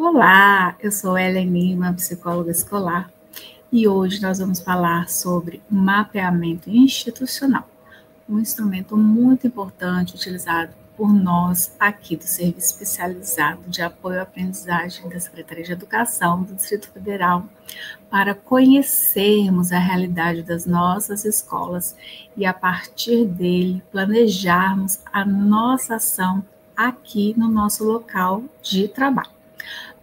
Olá, eu sou Ellen Lima, psicóloga escolar, e hoje nós vamos falar sobre mapeamento institucional, um instrumento muito importante utilizado por nós aqui do Serviço Especializado de Apoio à Aprendizagem da Secretaria de Educação do Distrito Federal, para conhecermos a realidade das nossas escolas e, a partir dele, planejarmos a nossa ação aqui no nosso local de trabalho.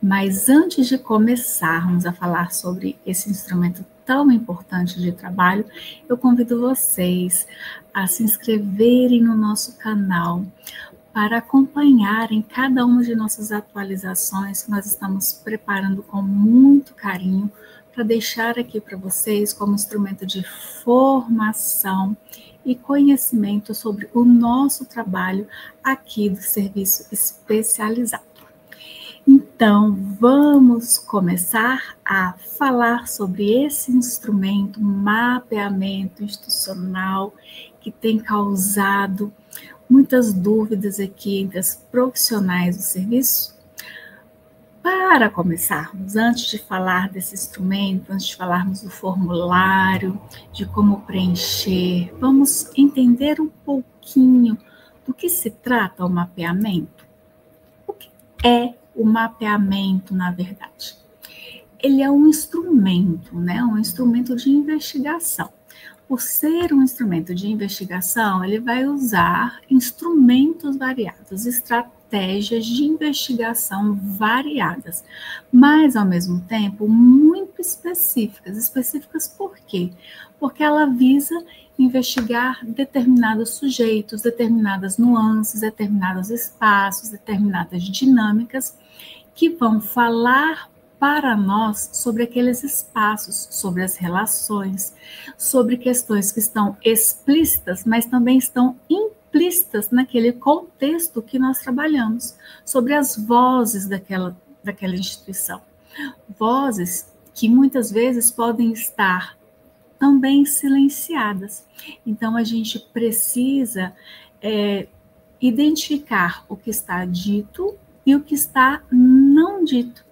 Mas antes de começarmos a falar sobre esse instrumento tão importante de trabalho, eu convido vocês a se inscreverem no nosso canal para acompanharem cada uma de nossas atualizações que nós estamos preparando com muito carinho para deixar aqui para vocês como instrumento de formação e conhecimento sobre o nosso trabalho aqui do Serviço Especializado. Então, vamos começar a falar sobre esse instrumento, mapeamento institucional, que tem causado muitas dúvidas aqui entre as profissionais do serviço. Para começarmos, antes de falar desse instrumento, antes de falarmos do formulário, de como preencher, vamos entender um pouquinho do que se trata o mapeamento. O que é o mapeamento, na verdade? Ele é um instrumento, né? Um instrumento de investigação. Por ser um instrumento de investigação, ele vai usar instrumentos variados, estratégias de investigação variadas, mas, ao mesmo tempo, muito específicas. Específicas por quê? Porque ela visa investigar determinados sujeitos, determinadas nuances, determinados espaços, determinadas dinâmicas que vão falar para nós sobre aqueles espaços, sobre as relações, sobre questões que estão explícitas, mas também estão implícitas naquele contexto que nós trabalhamos, sobre as vozes daquela instituição. Vozes que muitas vezes podem estar também silenciadas. Então, a gente precisa identificar o que está dito e o que está não dito,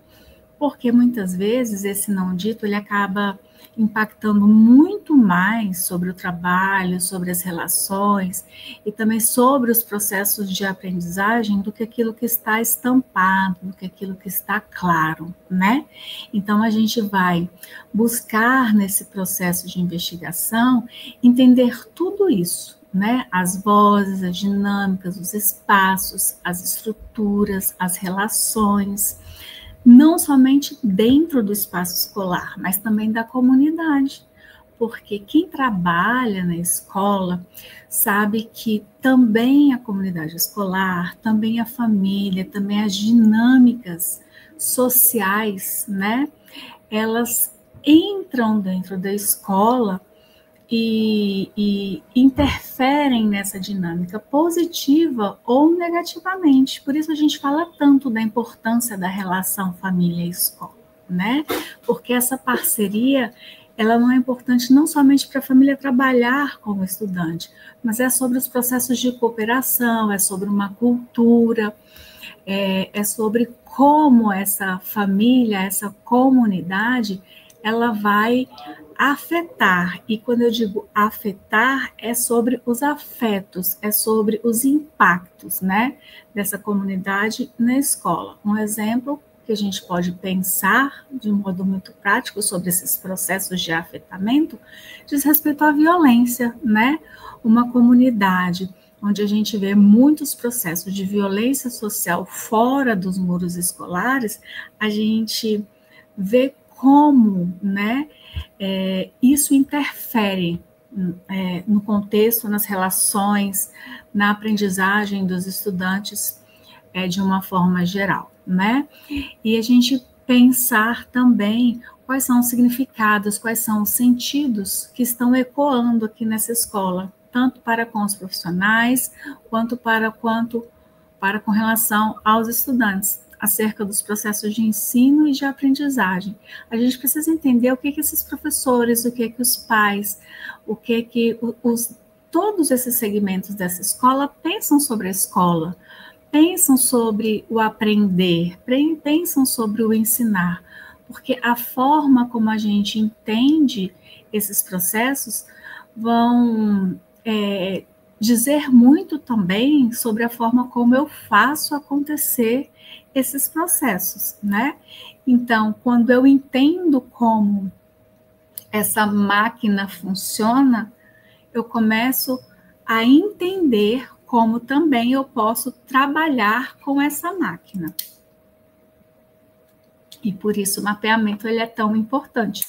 porque muitas vezes esse não dito ele acaba impactando muito mais sobre o trabalho, sobre as relações e também sobre os processos de aprendizagem do que aquilo que está estampado, do que aquilo que está claro, né? Então a gente vai buscar nesse processo de investigação entender tudo isso, né? As vozes, as dinâmicas, os espaços, as estruturas, as relações, não somente dentro do espaço escolar, mas também da comunidade, porque quem trabalha na escola sabe que também a comunidade escolar, também a família, também as dinâmicas sociais, né? Elas entram dentro da escola e interferem nessa dinâmica positiva ou negativamente. Por isso a gente fala tanto da importância da relação família e escola, né? Porque essa parceria, ela não é importante não somente para a família trabalhar como estudante, mas é sobre os processos de cooperação, é sobre uma cultura, é sobre como essa família, essa comunidade, ela vai afetar, e quando eu digo afetar, é sobre os afetos, é sobre os impactos, né, dessa comunidade na escola. Um exemplo que a gente pode pensar de um modo muito prático sobre esses processos de afetamento diz respeito à violência, né? Uma comunidade onde a gente vê muitos processos de violência social fora dos muros escolares, a gente vê como, né, isso interfere no contexto, nas relações, na aprendizagem dos estudantes de uma forma geral, né? E a gente pensar também quais são os significados, quais são os sentidos que estão ecoando aqui nessa escola, tanto para com os profissionais, quanto para com relação aos estudantes, acerca dos processos de ensino e de aprendizagem. A gente precisa entender o que esses professores, o que os pais, o que todos esses segmentos dessa escola pensam sobre a escola, pensam sobre o aprender, pensam sobre o ensinar, porque a forma como a gente entende esses processos vão dizer muito também sobre a forma como eu faço acontecer esses processos, né? Então, quando eu entendo como essa máquina funciona, eu começo a entender como também eu posso trabalhar com essa máquina. E por isso o mapeamento ele é tão importante,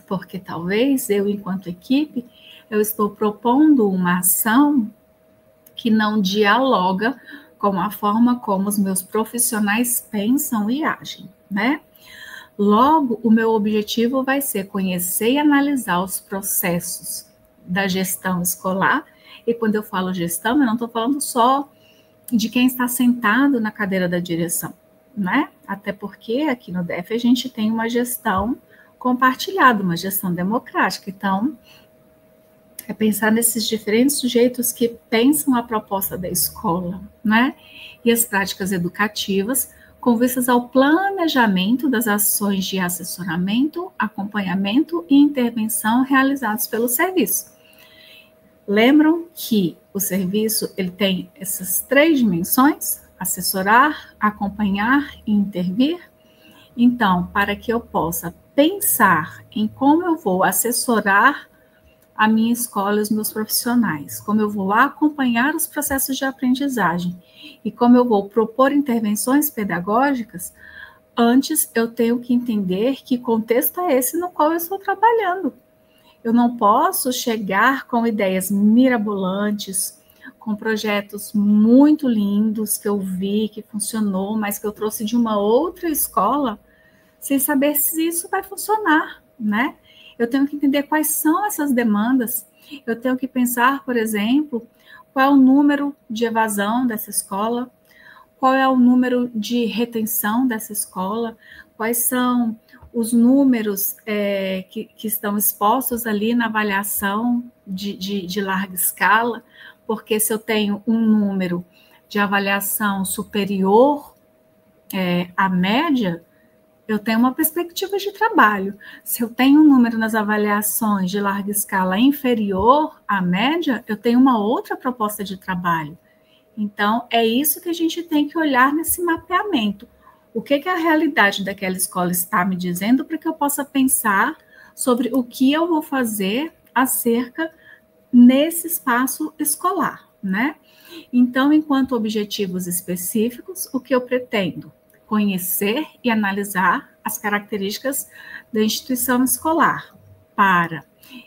porque talvez eu, enquanto equipe, eu estou propondo uma ação que não dialoga com a forma como os meus profissionais pensam e agem, né? Logo, o meu objetivo vai ser conhecer e analisar os processos da gestão escolar. E quando eu falo gestão, eu não estou falando só de quem está sentado na cadeira da direção, né? Até porque aqui no DF a gente tem uma gestão compartilhada, uma gestão democrática. Então, é pensar nesses diferentes sujeitos que pensam a proposta da escola, né? E as práticas educativas com vistas ao planejamento das ações de assessoramento, acompanhamento e intervenção realizados pelo serviço. Lembram que o serviço ele tem essas 3 dimensões: assessorar, acompanhar e intervir? Então, para que eu possa pensar em como eu vou assessorar a minha escola e os meus profissionais, como eu vou acompanhar os processos de aprendizagem e como eu vou propor intervenções pedagógicas, antes eu tenho que entender que contexto é esse no qual eu estou trabalhando. Eu não posso chegar com ideias mirabolantes, com projetos muito lindos que eu vi, que funcionou, mas que eu trouxe de uma outra escola, sem saber se isso vai funcionar, né? Eu tenho que entender quais são essas demandas. Eu tenho que pensar, por exemplo, qual é o número de evasão dessa escola, qual é o número de retenção dessa escola, quais são os números que estão expostos ali na avaliação de larga escala, porque se eu tenho um número de avaliação superior à média, eu tenho uma perspectiva de trabalho. Se eu tenho um número nas avaliações de larga escala inferior à média, eu tenho uma outra proposta de trabalho. Então, é isso que a gente tem que olhar nesse mapeamento. O que a realidade daquela escola está me dizendo para que eu possa pensar sobre o que eu vou fazer acerca nesse espaço escolar, né? Então, enquanto objetivos específicos, o que eu pretendo? Conhecer e analisar as características da instituição escolar para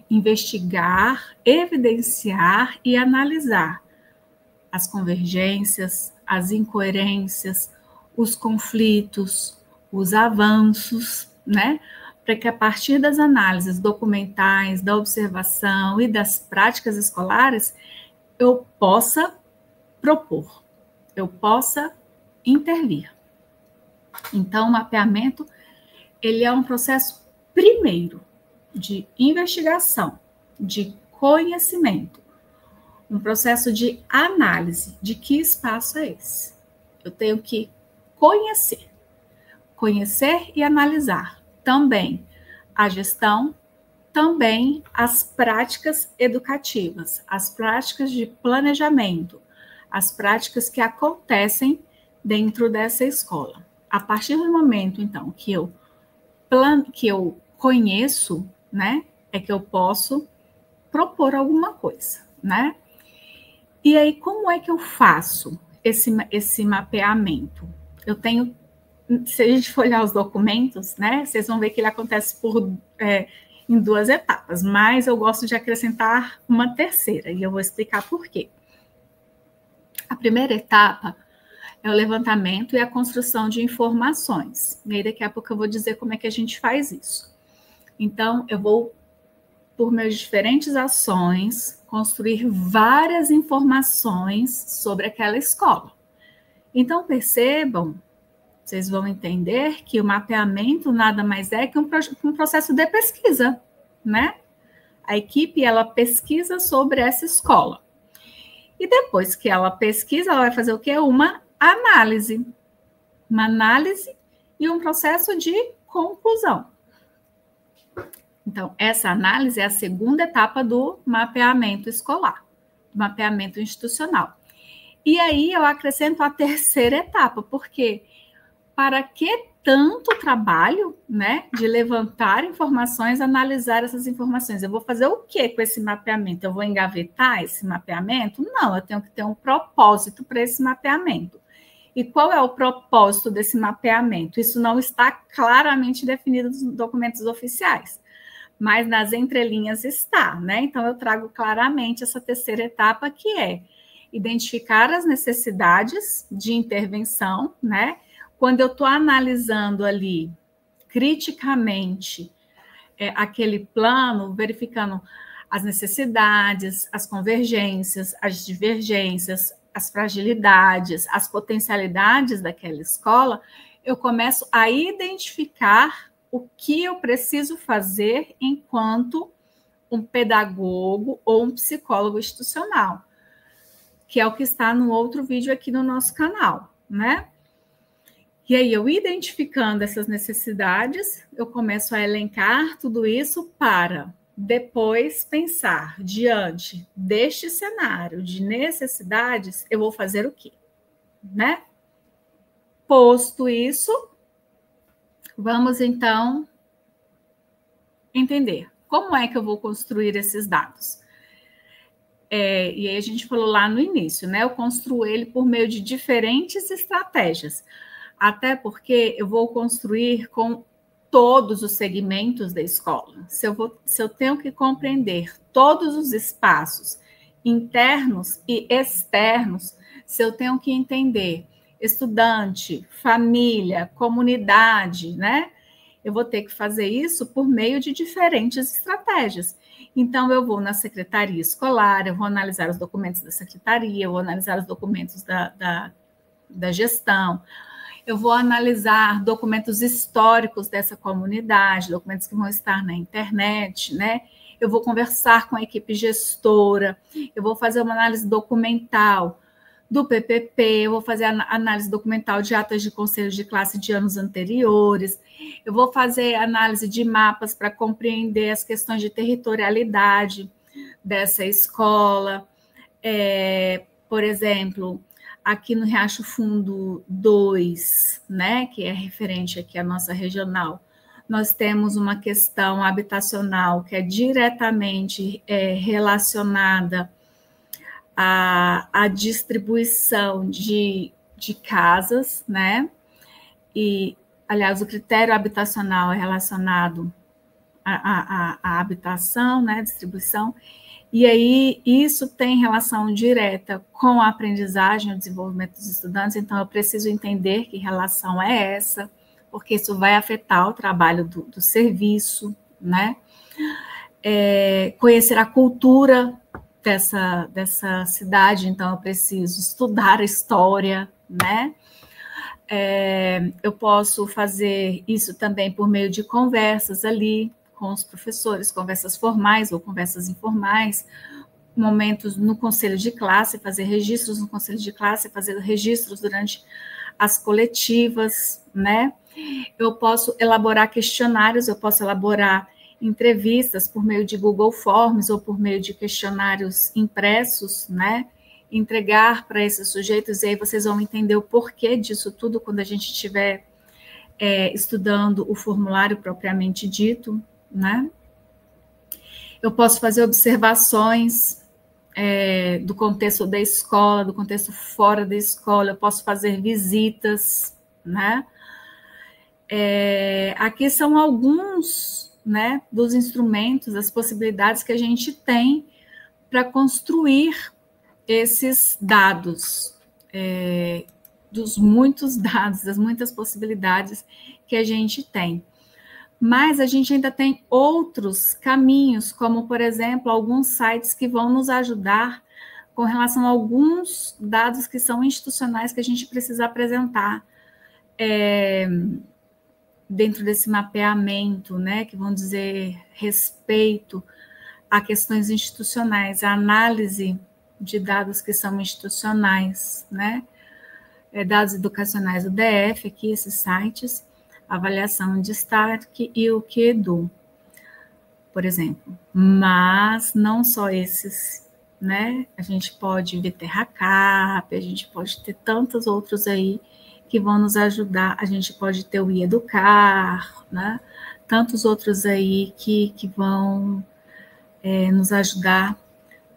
investigar, evidenciar e analisar as convergências, as incoerências, os conflitos, os avanços, né? Para que a partir das análises documentais, da observação e das práticas escolares, eu possa propor, eu possa intervir. Então, o mapeamento, ele é um processo, primeiro, de investigação, de conhecimento, um processo de análise de que espaço é esse. Eu tenho que conhecer e analisar também a gestão, também as práticas educativas, as práticas de planejamento, as práticas que acontecem dentro dessa escola. A partir do momento, então, que eu conheço, né, é que eu posso propor alguma coisa, né? E aí, como é que eu faço esse mapeamento? Eu tenho, se a gente for olhar os documentos, né, vocês vão ver que ele acontece em 2 etapas, mas eu gosto de acrescentar uma terceira, e eu vou explicar por quê. A primeira etapa é o levantamento e a construção de informações. E aí, daqui a pouco eu vou dizer como é que a gente faz isso. Então, eu vou, por meus diferentes ações, construir várias informações sobre aquela escola. Então, percebam, vocês vão entender que o mapeamento nada mais é que um processo de pesquisa, né? A equipe, ela pesquisa sobre essa escola. E depois que ela pesquisa, ela vai fazer o quê? Uma análise. Uma análise e um processo de conclusão. Então, essa análise é a segunda etapa do mapeamento escolar, do mapeamento institucional. E aí eu acrescento a terceira etapa, porque para que tanto trabalho, né, de levantar informações, analisar essas informações? Eu vou fazer o que com esse mapeamento? Eu vou engavetar esse mapeamento? Não, eu tenho que ter um propósito para esse mapeamento. E qual é o propósito desse mapeamento? Isso não está claramente definido nos documentos oficiais, mas nas entrelinhas está, né? Então, eu trago claramente essa terceira etapa, que é identificar as necessidades de intervenção, né? Quando eu estou analisando ali criticamente aquele plano, verificando as necessidades, as convergências, as divergências, as fragilidades, as potencialidades daquela escola, eu começo a identificar o que eu preciso fazer enquanto um pedagogo ou um psicólogo institucional, que é o que está no outro vídeo aqui no nosso canal, né? E aí, eu identificando essas necessidades, eu começo a elencar tudo isso para depois pensar, diante deste cenário de necessidades, eu vou fazer o quê? Né? Posto isso, vamos então entender como é que eu vou construir esses dados. E aí a gente falou lá no início, né? Eu construo ele por meio de diferentes estratégias. Até porque eu vou construir com todos os segmentos da escola. Se eu tenho que compreender todos os espaços internos e externos, se eu tenho que entender estudante, família, comunidade, né? Eu vou ter que fazer isso por meio de diferentes estratégias. Então, eu vou na secretaria escolar, eu vou analisar os documentos da secretaria, eu vou analisar os documentos da gestão, eu vou analisar documentos históricos dessa comunidade, documentos que vão estar na internet, né? Eu vou conversar com a equipe gestora, eu vou fazer uma análise documental do PPP, eu vou fazer análise documental de atas de conselhos de classe de anos anteriores, eu vou fazer análise de mapas para compreender as questões de territorialidade dessa escola. Por exemplo, aqui no Riacho Fundo 2, né, que é referente aqui à nossa regional, nós temos uma questão habitacional que é diretamente relacionada à distribuição de casas, né? E, aliás, o critério habitacional é relacionado à habitação, né, distribuição. E aí, isso tem relação direta com a aprendizagem e o desenvolvimento dos estudantes, então eu preciso entender que relação é essa, porque isso vai afetar o trabalho do serviço, né? Conhecer a cultura dessa cidade, então eu preciso estudar a história, né? Eu posso fazer isso também por meio de conversas ali, com os professores, conversas formais ou conversas informais, momentos no conselho de classe, fazer registros no conselho de classe, fazer registros durante as coletivas, né? Eu posso elaborar questionários, eu posso elaborar entrevistas por meio de Google Forms ou por meio de questionários impressos, né? Entregar para esses sujeitos, e aí vocês vão entender o porquê disso tudo quando a gente estiver estudando o formulário propriamente dito, né? Eu posso fazer observações do contexto da escola, do contexto fora da escola, eu posso fazer visitas, né? Aqui são alguns, né, dos instrumentos, das possibilidades que a gente tem para construir esses dados, dos muitos dados, das muitas possibilidades que a gente tem. Mas a gente ainda tem outros caminhos, como, por exemplo, alguns sites que vão nos ajudar com relação a alguns dados que são institucionais que a gente precisa apresentar dentro desse mapeamento, né, que vão dizer respeito a questões institucionais, a análise de dados que são institucionais, né? dados educacionais do DF, aqui esses sites, avaliação de destaque e o QEDU, por exemplo. Mas não só esses, né? A gente pode ver Terracap, a gente pode ter tantos outros aí que vão nos ajudar, a gente pode ter o iEducar, né? Tantos outros aí que vão nos ajudar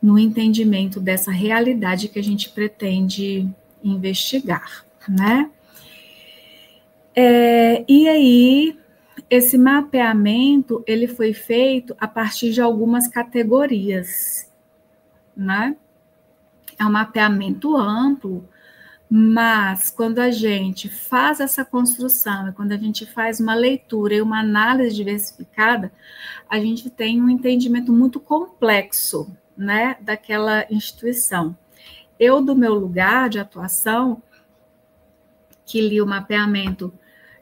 no entendimento dessa realidade que a gente pretende investigar, né? E aí, esse mapeamento, ele foi feito a partir de algumas categorias, né? É um mapeamento amplo, mas quando a gente faz essa construção e quando a gente faz uma leitura e uma análise diversificada, a gente tem um entendimento muito complexo, né, daquela instituição. Eu, do meu lugar de atuação, que li o mapeamento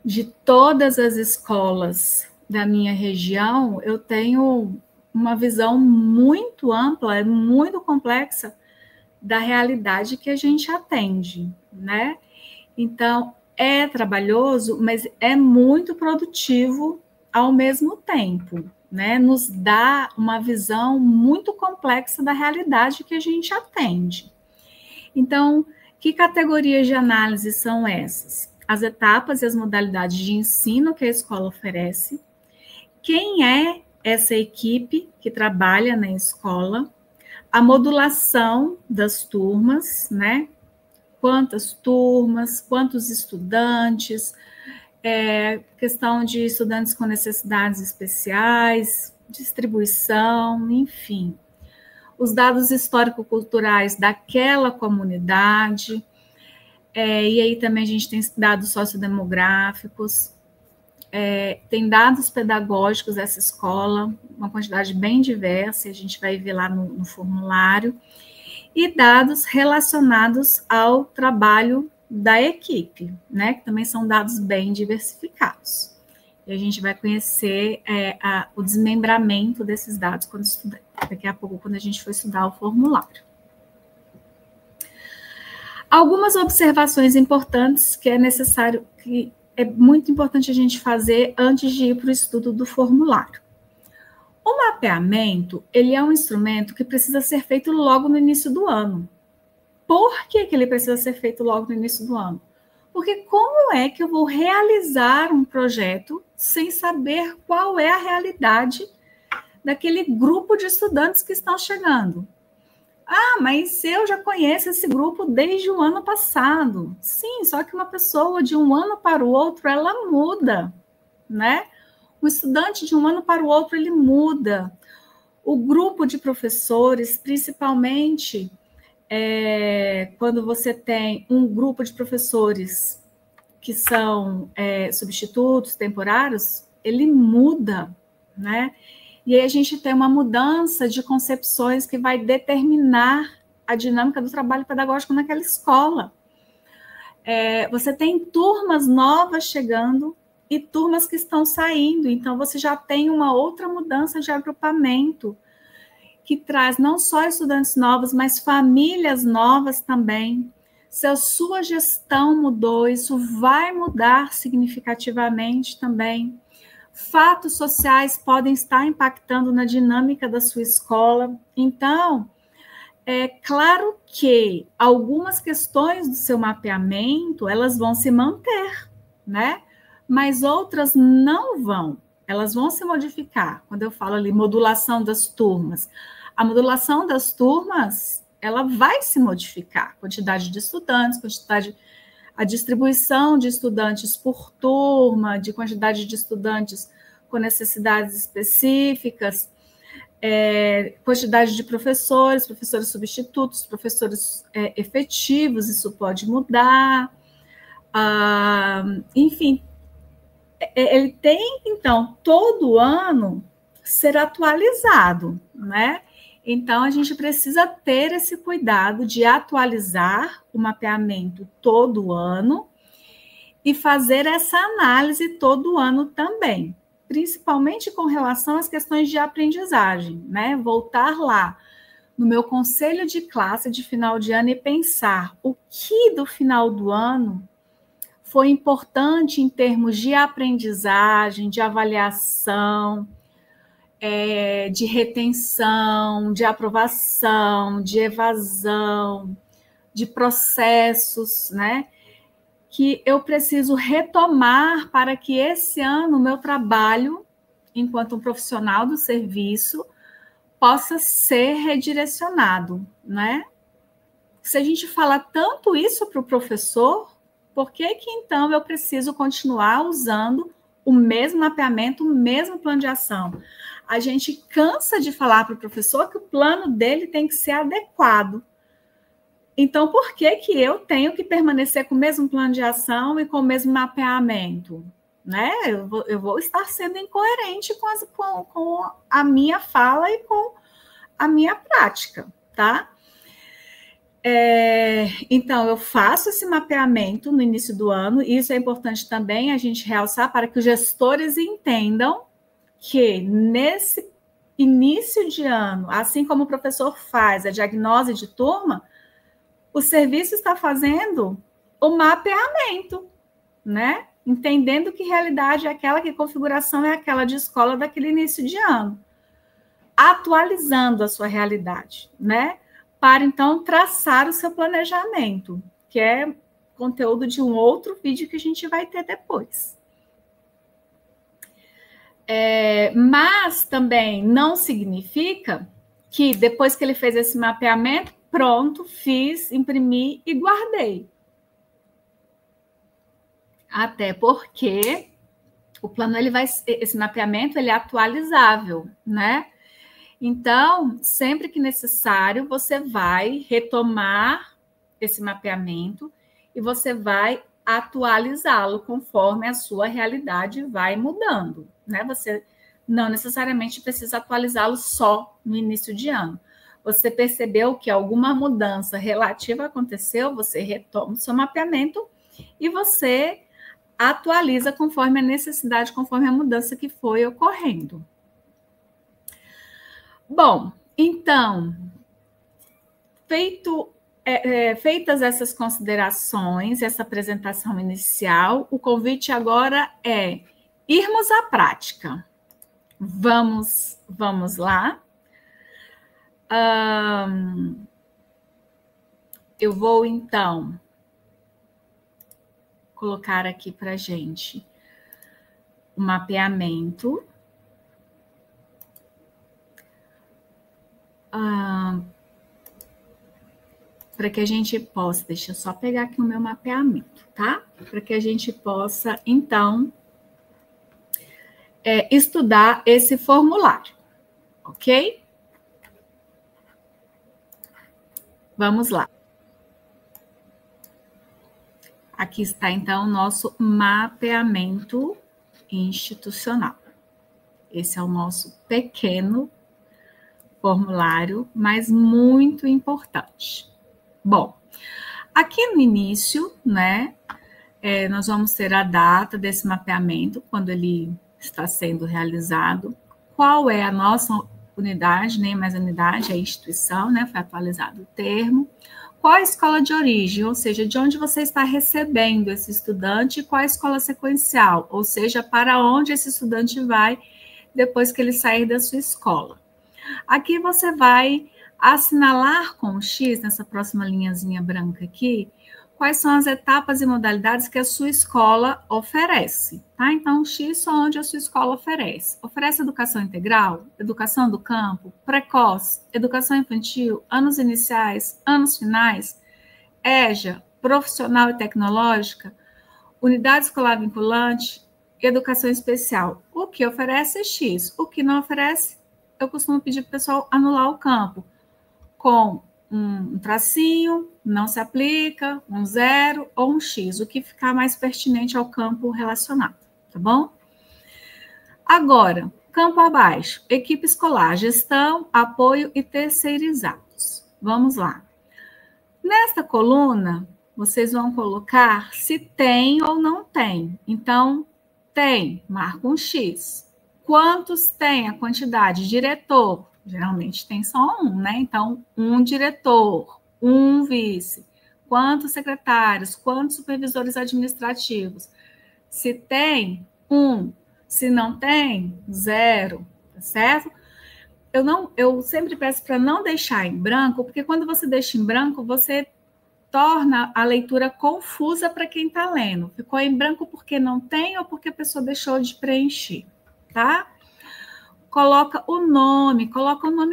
de todas as escolas da minha região, eu tenho uma visão muito ampla, muito complexa da realidade que a gente atende, né? Então, é trabalhoso, mas é muito produtivo ao mesmo tempo, né? Nos dá uma visão muito complexa da realidade que a gente atende. Então, que categorias de análise são essas? As etapas e as modalidades de ensino que a escola oferece, quem é essa equipe que trabalha na escola, a modulação das turmas, né? Quantas turmas, quantos estudantes, questão de estudantes com necessidades especiais, distribuição, enfim. Os dados histórico-culturais daquela comunidade, e aí também a gente tem dados sociodemográficos, tem dados pedagógicos dessa escola, uma quantidade bem diversa, a gente vai ver lá no formulário, e dados relacionados ao trabalho da equipe, né, que também são dados bem diversificados. E a gente vai conhecer o desmembramento desses dados quando estudar, daqui a pouco, quando a gente for estudar o formulário. Algumas observações importantes que é muito importante a gente fazer antes de ir para o estudo do formulário. O mapeamento, ele é um instrumento que precisa ser feito logo no início do ano. Por que ele precisa ser feito logo no início do ano? Porque como é que eu vou realizar um projeto sem saber qual é a realidade daquele grupo de estudantes que estão chegando? Ah, mas eu já conheço esse grupo desde o ano passado. Sim, só que uma pessoa de um ano para o outro, ela muda, né? O estudante de um ano para o outro, ele muda. O grupo de professores, principalmente quando você tem um grupo de professores que são substitutos temporários, ele muda, né? E aí a gente tem uma mudança de concepções que vai determinar a dinâmica do trabalho pedagógico naquela escola. Você tem turmas novas chegando e turmas que estão saindo, então você já tem uma outra mudança de agrupamento, que traz não só estudantes novos, mas famílias novas também. Se a sua gestão mudou, isso vai mudar significativamente também. Fatos sociais podem estar impactando na dinâmica da sua escola. Então, é claro que algumas questões do seu mapeamento, elas vão se manter, né? Mas outras não vão. Elas vão se modificar. Quando eu falo ali modulação das turmas, a modulação das turmas, ela vai se modificar. Quantidade de estudantes, a distribuição de estudantes por turma, de quantidade de estudantes com necessidades específicas, quantidade de professores substitutos, professores efetivos, isso pode mudar. Enfim, ele tem, então, todo ano ser atualizado, né? Então, a gente precisa ter esse cuidado de atualizar o mapeamento todo ano e fazer essa análise todo ano também, principalmente com relação às questões de aprendizagem, né? Voltar lá. no meu conselho de classe de final de ano e pensar o que do final do ano foi importante em termos de aprendizagem, de avaliação, de retenção, de aprovação, de evasão, de processos, né? Que eu preciso retomar para que esse ano o meu trabalho, enquanto um profissional do serviço, possa ser redirecionado, né? Se a gente fala tanto isso para o professor, por que que então eu preciso continuar usando o mesmo mapeamento, o mesmo plano de ação? A gente cansa de falar para o professor que o plano dele tem que ser adequado. Então, por que que eu tenho que permanecer com o mesmo plano de ação e com o mesmo mapeamento? Né? Eu vou estar sendo incoerente com a minha fala e com a minha prática, tá? Então, eu faço esse mapeamento no início do ano, e isso é importante também a gente realçar para que os gestores entendam que nesse início de ano, assim como o professor faz a diagnose de turma, o serviço está fazendo o mapeamento, né? Entendendo que realidade é aquela, que configuração é aquela de escola daquele início de ano. Atualizando a sua realidade, né? Para, então, traçar o seu planejamento, que é conteúdo de um outro vídeo que a gente vai ter depois. Mas também não significa que depois que ele fez esse mapeamento, pronto, fiz, imprimi e guardei. Até porque o plano, esse mapeamento, ele é atualizável, né? Então, sempre que necessário, você vai retomar esse mapeamento e você vai atualizá-lo conforme a sua realidade vai mudando, né? Você não necessariamente precisa atualizá-lo só no início de ano. Você percebeu que alguma mudança relativa aconteceu, você retoma o seu mapeamento e você atualiza conforme a necessidade, conforme a mudança que foi ocorrendo. Bom, então, feitas essas considerações, essa apresentação inicial, o convite agora é irmos à prática. Vamos lá. Eu vou, então, colocar aqui para a gente o mapeamento. Para que a gente possa, deixa eu só pegar aqui o meu mapeamento, tá? Para que a gente possa, então, estudar esse formulário, ok? Vamos lá. Aqui está, então, o nosso mapeamento institucional. Esse é o nosso pequeno formulário, mas muito importante. Bom, aqui no início, né, nós vamos ter a data desse mapeamento, quando ele está sendo realizado, qual é a nossa unidade, nem mais unidade, é a instituição, né, foi atualizado o termo, qual a escola de origem, ou seja, de onde você está recebendo esse estudante, e qual a escola sequencial, ou seja, para onde esse estudante vai depois que ele sair da sua escola. Aqui você vai assinalar com o X, nessa próxima linhazinha branca aqui, quais são as etapas e modalidades que a sua escola oferece, tá? Então, o X é onde a sua escola oferece. Oferece educação integral, educação do campo, precoce, educação infantil, anos iniciais, anos finais, EJA, profissional e tecnológica, unidade escolar vinculante, educação especial. O que oferece é X, o que não oferece, eu costumo pedir para o pessoal anular o campo com um tracinho, não se aplica, um 0 ou um X, o que ficar mais pertinente ao campo relacionado, tá bom? Agora, campo abaixo, equipe escolar, gestão, apoio e terceirizados. Vamos lá. Nesta coluna, vocês vão colocar se tem ou não tem. Então, tem, marca um X. Quantos tem a quantidade? Diretor, Geralmente tem só um, né? Então, um diretor, um vice, quantos secretários, quantos supervisores administrativos. Se tem, um. Se não tem, zero, tá certo? Eu sempre peço para não deixar em branco, porque quando você deixa em branco, você torna a leitura confusa para quem está lendo. Ficou em branco porque não tem ou porque a pessoa deixou de preencher, tá? Coloca o nome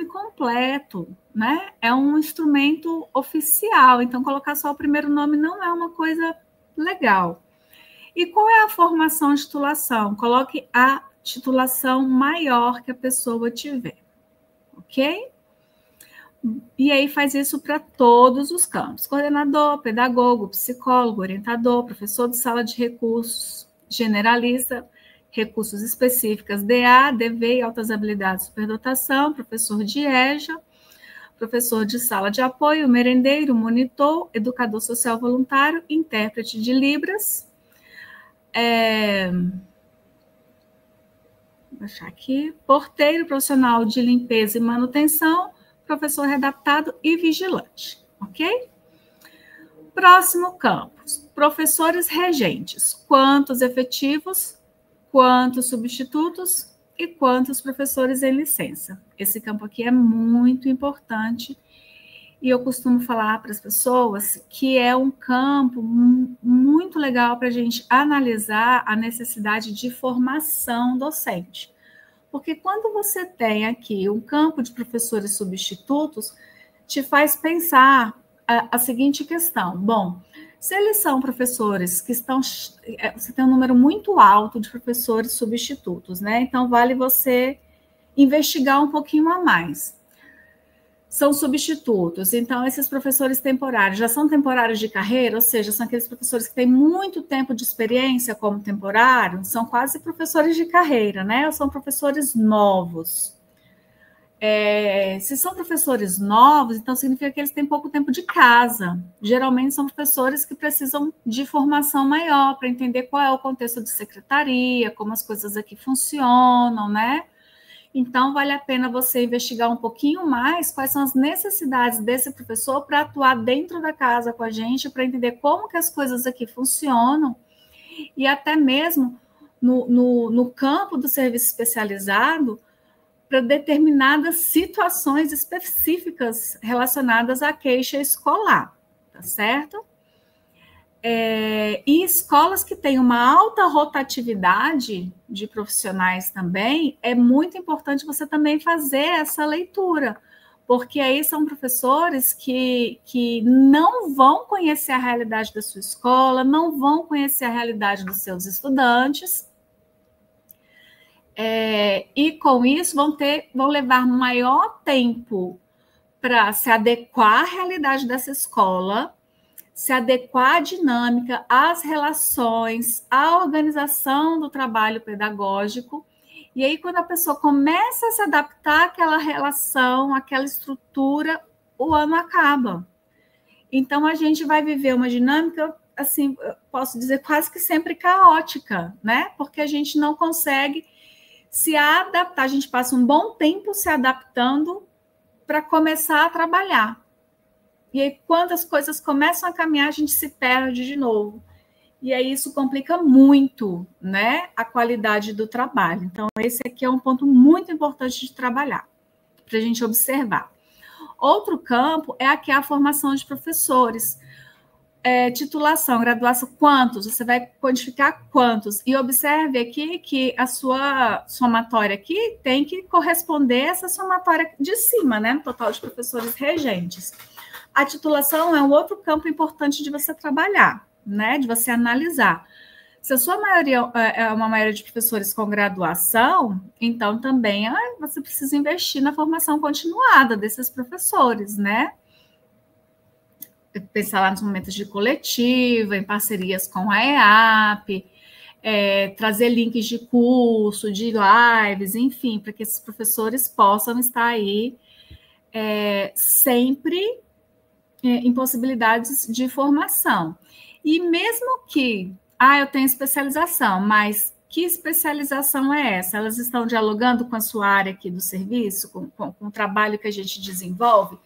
completo, né? É um instrumento oficial, então colocar só o primeiro nome não é uma coisa legal. E qual é a formação de titulação? Coloque a titulação maior que a pessoa tiver, ok? E aí faz isso para todos os campos: coordenador, pedagogo, psicólogo, orientador, professor de sala de recursos, generalista, recursos específicos, DA, DV e altas habilidades, superdotação, professor de EJA, professor de sala de apoio, merendeiro, monitor, educador social voluntário, intérprete de Libras, vou achar aqui, porteiro profissional de limpeza e manutenção, professor readaptado e vigilante, ok? Próximo campo, professores regentes. Quantos efetivos, quantos substitutos e quantos professores em licença. Esse campo aqui é muito importante e eu costumo falar para as pessoas que é um campo muito legal para a gente analisar a necessidade de formação docente. Porque quando você tem aqui um campo de professores substitutos, te faz pensar a seguinte questão. Bom, se eles são professores que estão... Você tem um número muito alto de professores substitutos, né? Então, vale você investigar um pouquinho a mais. São substitutos, então esses professores temporários já são temporários de carreira, ou seja, são aqueles professores que têm muito tempo de experiência como temporário, são quase professores de carreira, né? Ou são professores novos. Se são professores novos, então significa que eles têm pouco tempo de casa. Geralmente são professores que precisam de formação maior para entender qual é o contexto de secretaria, como as coisas aqui funcionam, né? Então, vale a pena você investigar um pouquinho mais quais são as necessidades desse professor para atuar dentro da casa com a gente, para entender como que as coisas aqui funcionam, e até mesmo no campo do serviço especializado, para determinadas situações específicas relacionadas à queixa escolar, tá certo? E escolas que têm uma alta rotatividade de profissionais também, é muito importante você também fazer essa leitura, porque aí são professores que não vão conhecer a realidade da sua escola, não vão conhecer a realidade dos seus estudantes, e com isso vão levar maior tempo para se adequar à realidade dessa escola, se adequar à dinâmica, às relações, à organização do trabalho pedagógico. E aí, quando a pessoa começa a se adaptar àquela relação, àquela estrutura, o ano acaba. Então, a gente vai viver uma dinâmica, assim, posso dizer, quase que sempre caótica, né? Porque a gente não consegue se adaptar, a gente passa um bom tempo se adaptando para começar a trabalhar. E aí, quando as coisas começam a caminhar, a gente se perde de novo. E aí, isso complica muito, né, a qualidade do trabalho. Então, esse aqui é um ponto muito importante de trabalhar, para a gente observar. Outro campo é aqui a formação de professores. Titulação, graduação, quantos? Você vai quantificar quantos? E observe aqui que a sua somatória aqui tem que corresponder a essa somatória de cima, né, no total de professores regentes. A titulação é um outro campo importante de você trabalhar, né? De você analisar. Se a sua maioria é uma maioria de professores com graduação, então também você precisa investir na formação continuada desses professores, né? Pensar lá nos momentos de coletiva, em parcerias com a EAP, trazer links de curso, de lives, enfim, para que esses professores possam estar aí sempre em possibilidades de formação. E mesmo que, eu tenho especialização, mas que especialização é essa? Elas estão dialogando com a sua área aqui do serviço, com o trabalho que a gente desenvolve?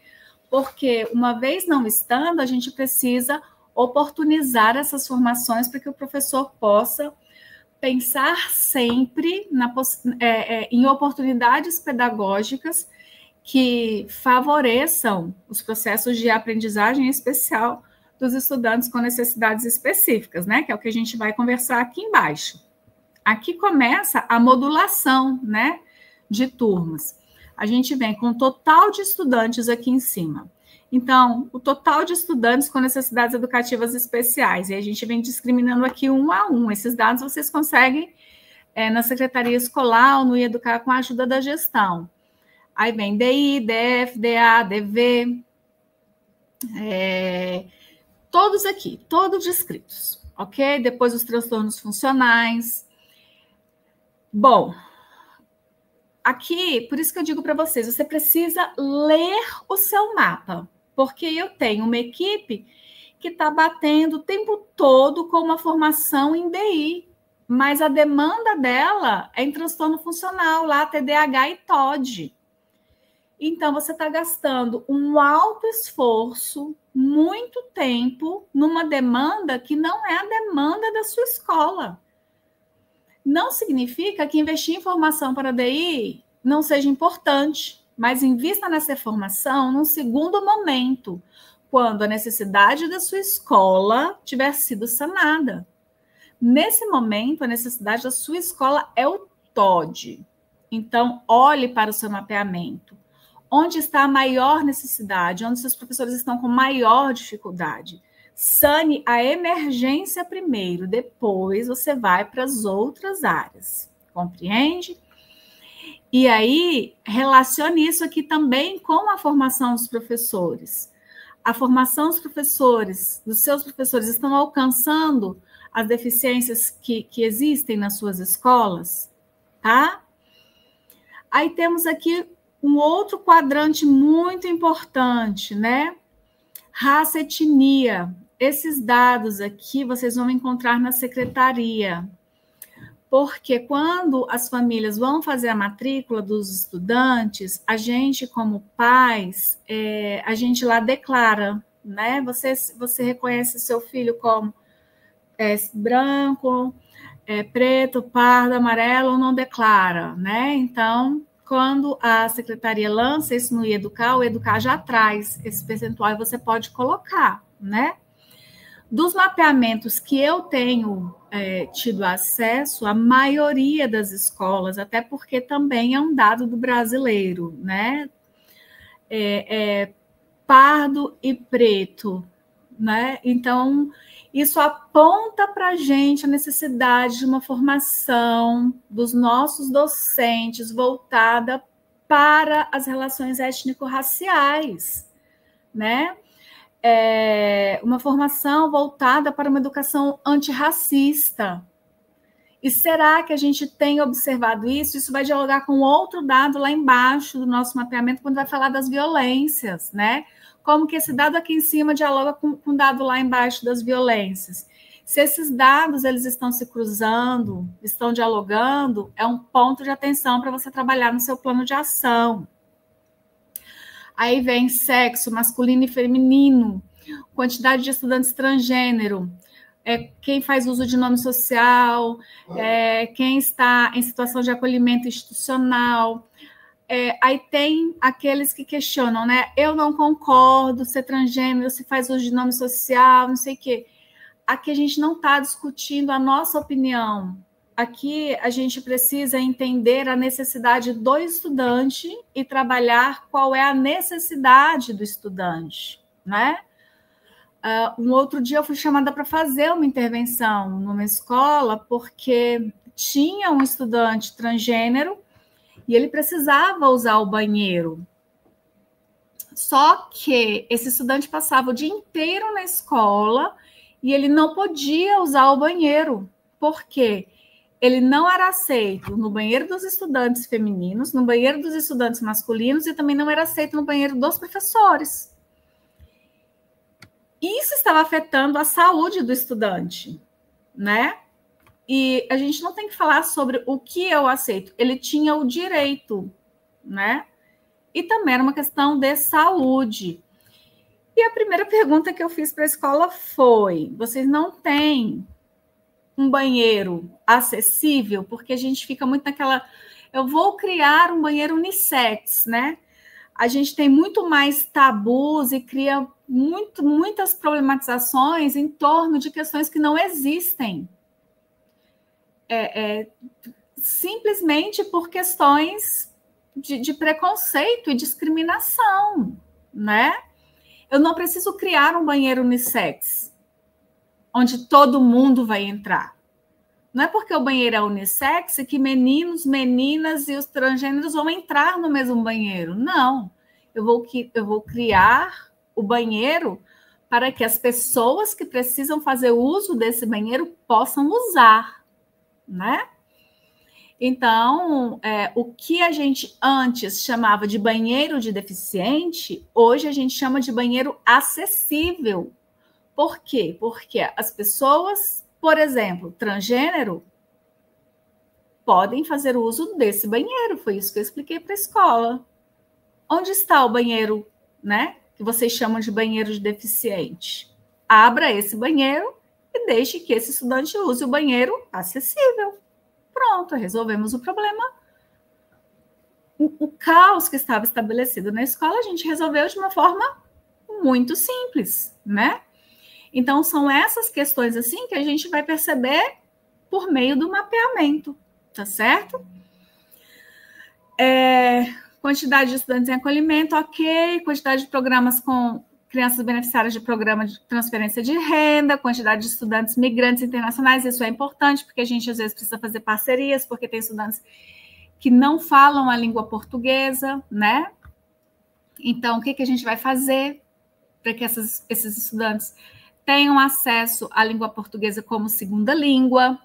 Porque, uma vez não estando, a gente precisa oportunizar essas formações para que o professor possa pensar sempre em oportunidades pedagógicas que favoreçam os processos de aprendizagem especial dos estudantes com necessidades específicas, né? Que é o que a gente vai conversar aqui embaixo. Aqui começa a modulação, né, de turmas. A gente vem com o total de estudantes aqui em cima. Então, o total de estudantes com necessidades educativas especiais. E a gente vem discriminando aqui um a um. Esses dados vocês conseguem na Secretaria Escolar ou no Educar com a ajuda da gestão. Aí vem DI, DF, DA, DV, todos aqui, todos descritos, ok? Depois os transtornos funcionais. Bom, aqui, por isso que eu digo para vocês, você precisa ler o seu mapa, porque eu tenho uma equipe que está batendo o tempo todo com uma formação em DI, mas a demanda dela é em transtorno funcional, lá TDAH e TOD. Então, você está gastando um alto esforço, muito tempo, numa demanda que não é a demanda da sua escola. Não significa que investir em formação para DI não seja importante, mas invista nessa formação num segundo momento, quando a necessidade da sua escola tiver sido sanada. Nesse momento, a necessidade da sua escola é o TOD. Então, olhe para o seu mapeamento. Onde está a maior necessidade? Onde seus professores estão com maior dificuldade? Sane a emergência primeiro, depois você vai para as outras áreas. Compreende? E aí, relacione isso aqui também com a formação dos professores. A formação dos professores, dos seus professores, estão alcançando as deficiências que existem nas suas escolas? Tá? Aí temos aqui um outro quadrante muito importante, né? Raça, etnia. Esses dados aqui vocês vão encontrar na secretaria. Porque quando as famílias vão fazer a matrícula dos estudantes, a gente, como pais, a gente lá declara, né? Você reconhece seu filho como branco, preto, pardo, amarelo, ou não declara, né? Então, quando a secretaria lança isso no Educar, o Educar já traz esse percentual e você pode colocar, né? Dos mapeamentos que eu tenho tido acesso, a maioria das escolas, até porque também é um dado do brasileiro, né? Pardo e preto, né? Então, isso aponta para a gente a necessidade de uma formação dos nossos docentes voltada para as relações étnico-raciais, né? Uma formação voltada para uma educação antirracista. E será que a gente tem observado isso? Isso vai dialogar com outro dado lá embaixo do nosso mapeamento, quando vai falar das violências, né? Como que esse dado aqui em cima dialoga com o dado lá embaixo das violências. Se esses dados eles estão se cruzando, estão dialogando, é um ponto de atenção para você trabalhar no seu plano de ação. Aí vem sexo, masculino e feminino, quantidade de estudantes transgênero, quem faz uso de nome social, quem está em situação de acolhimento institucional. Aí tem aqueles que questionam, né? Eu não concordo ser transgênero, se faz uso de nome social, não sei o quê. Aqui a gente não está discutindo a nossa opinião. Aqui a gente precisa entender a necessidade do estudante e trabalhar qual é a necessidade do estudante, né? Um outro dia eu fui chamada para fazer uma intervenção numa escola porque tinha um estudante transgênero e ele precisava usar o banheiro. Só que esse estudante passava o dia inteiro na escola e ele não podia usar o banheiro. Por quê? Ele não era aceito no banheiro dos estudantes femininos, no banheiro dos estudantes masculinos e também não era aceito no banheiro dos professores. Isso estava afetando a saúde do estudante, né? E a gente não tem que falar sobre o que eu aceito. Ele tinha o direito, né? E também era uma questão de saúde. E a primeira pergunta que eu fiz para a escola foi: vocês não têm um banheiro acessível? Porque a gente fica muito naquela... Eu vou criar um banheiro unissex, né? A gente tem muito mais tabus e cria muitas problematizações em torno de questões que não existem. Simplesmente por questões de preconceito e discriminação, né? Eu não preciso criar um banheiro unissex, onde todo mundo vai entrar. Não é porque o banheiro é unissex que meninos, meninas e os transgêneros vão entrar no mesmo banheiro. Não. Eu vou criar o banheiro para que as pessoas que precisam fazer uso desse banheiro possam usar, né? Então, o que a gente antes chamava de banheiro de deficiente, hoje a gente chama de banheiro acessível. Por quê? Porque as pessoas, por exemplo, transgênero, podem fazer uso desse banheiro. Foi isso que eu expliquei para a escola. Onde está o banheiro, né? Que vocês chamam de banheiro de deficiente? Abra esse banheiro e deixe que esse estudante use o banheiro acessível. Pronto, resolvemos o problema. O caos que estava estabelecido na escola, a gente resolveu de uma forma muito simples, né? Então, são essas questões assim que a gente vai perceber por meio do mapeamento, tá certo? Quantidade de estudantes em acolhimento, ok. Quantidade de programas com crianças beneficiárias de programa de transferência de renda, quantidade de estudantes migrantes internacionais, isso é importante, porque a gente às vezes precisa fazer parcerias, porque tem estudantes que não falam a língua portuguesa, né? Então, o que a gente vai fazer para que esses estudantes tenham acesso à língua portuguesa como segunda língua?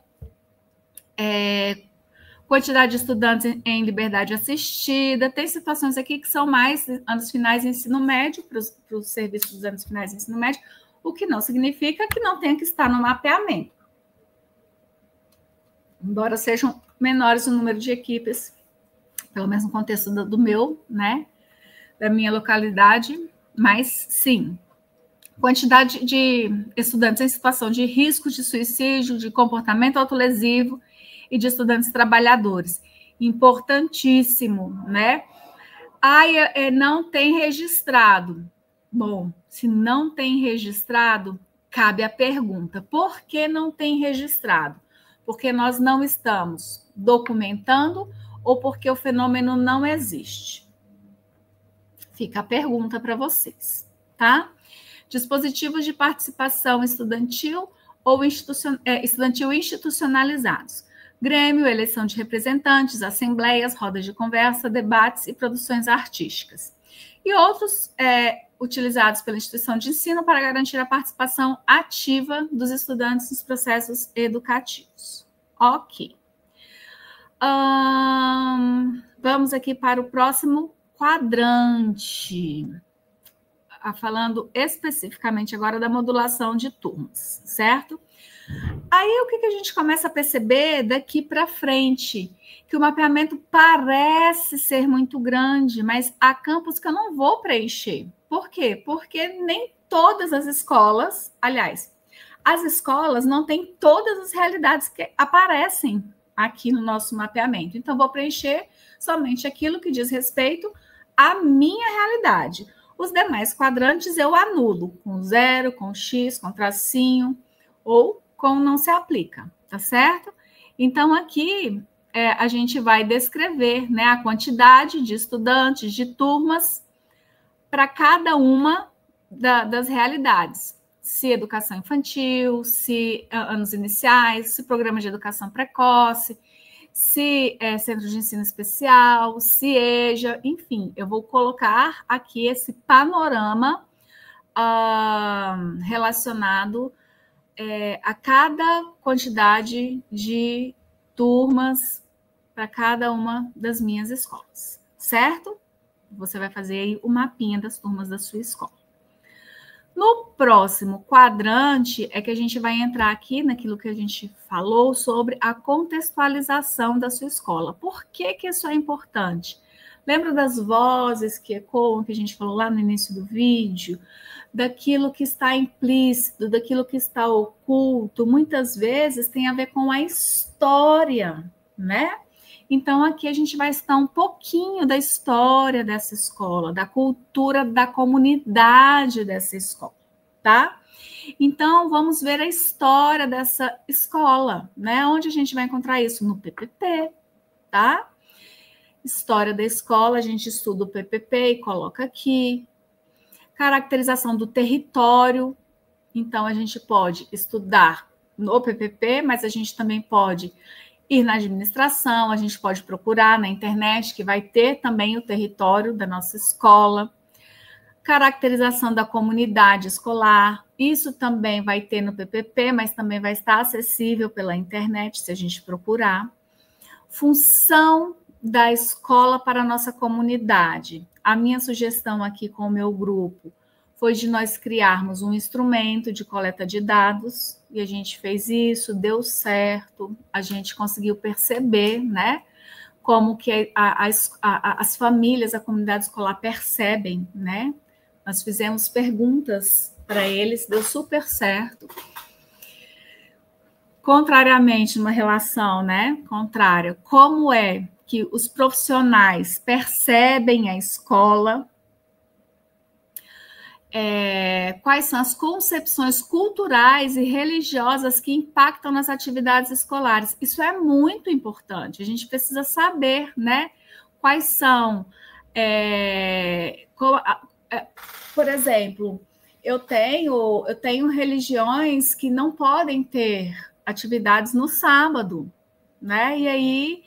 Quantidade de estudantes em liberdade assistida. Tem situações aqui que são mais anos finais de ensino médio, para os serviços dos anos finais de ensino médio, o que não significa que não tenha que estar no mapeamento. Embora sejam menores o número de equipes, pelo menos no contexto do meu, né, da minha localidade, mas sim. Quantidade de estudantes em situação de risco de suicídio, de comportamento autolesivo e de estudantes trabalhadores. Importantíssimo, né? Não tem registrado. Bom, se não tem registrado, cabe a pergunta: por que não tem registrado? Porque nós não estamos documentando ou porque o fenômeno não existe? Fica a pergunta para vocês, tá? Dispositivos de participação estudantil ou estudantil institucionalizados. Grêmio, eleição de representantes, assembleias, rodas de conversa, debates e produções artísticas. E outros utilizados pela instituição de ensino para garantir a participação ativa dos estudantes nos processos educativos. Ok. Vamos aqui para o próximo quadrante. Falando especificamente agora da modulação de turmas, certo? Aí o que a gente começa a perceber daqui para frente? Que o mapeamento parece ser muito grande, mas há campos que eu não vou preencher. Por quê? Porque nem todas as escolas, aliás, as escolas não têm todas as realidades que aparecem aqui no nosso mapeamento. Então, vou preencher somente aquilo que diz respeito à minha realidade. Os demais quadrantes eu anulo com zero, com X, com tracinho ou com não se aplica, tá certo? Então, aqui a gente vai descrever, né, a quantidade de estudantes, de turmas para cada uma das realidades. Se educação infantil, se anos iniciais, se programa de educação precoce, se centro de ensino especial, se EJA, enfim, eu vou colocar aqui esse panorama relacionado a cada quantidade de turmas para cada uma das minhas escolas, certo? Você vai fazer aí o mapinha das turmas da sua escola. No próximo quadrante é que a gente vai entrar aqui naquilo que a gente falou sobre a contextualização da sua escola. Por que que isso é importante? Lembra das vozes que ecoam, que a gente falou lá no início do vídeo? Daquilo que está implícito, daquilo que está oculto, muitas vezes tem a ver com a história, né? Então, aqui a gente vai estar um pouquinho da história dessa escola, da cultura da comunidade dessa escola, tá? Então, vamos ver a história dessa escola, né? Onde a gente vai encontrar isso? No PPP, tá? História da escola, a gente estuda o PPP e coloca aqui. Caracterização do território. Então, a gente pode estudar no PPP, mas a gente também pode ir na administração, a gente pode procurar na internet, que vai ter também o território da nossa escola. Caracterização da comunidade escolar, isso também vai ter no PPP, mas também vai estar acessível pela internet, se a gente procurar. Função da escola para a nossa comunidade. A minha sugestão aqui com o meu grupo foi de nós criarmos um instrumento de coleta de dados, e a gente fez isso, deu certo, a gente conseguiu perceber, né, como que as famílias, a comunidade escolar percebem, né? Nós fizemos perguntas para eles, deu super certo. Contrariamente, numa relação, né, contrária, como é que os profissionais percebem a escola? Quais são as concepções culturais e religiosas que impactam nas atividades escolares? Isso é muito importante. A gente precisa saber, né? Quais são, por exemplo, eu tenho religiões que não podem ter atividades no sábado, né? E aí,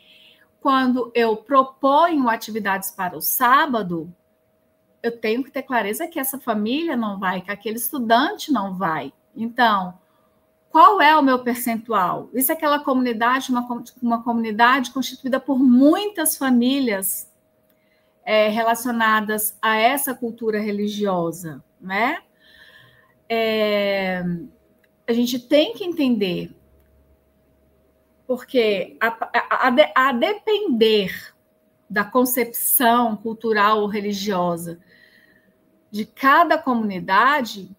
quando eu proponho atividades para o sábado, eu tenho que ter clareza que essa família não vai, que aquele estudante não vai. Então, qual é o meu percentual? Isso é aquela comunidade, uma comunidade constituída por muitas famílias relacionadas a essa cultura religiosa, né? A gente tem que entender, porque a depender da concepção cultural ou religiosa de cada comunidade,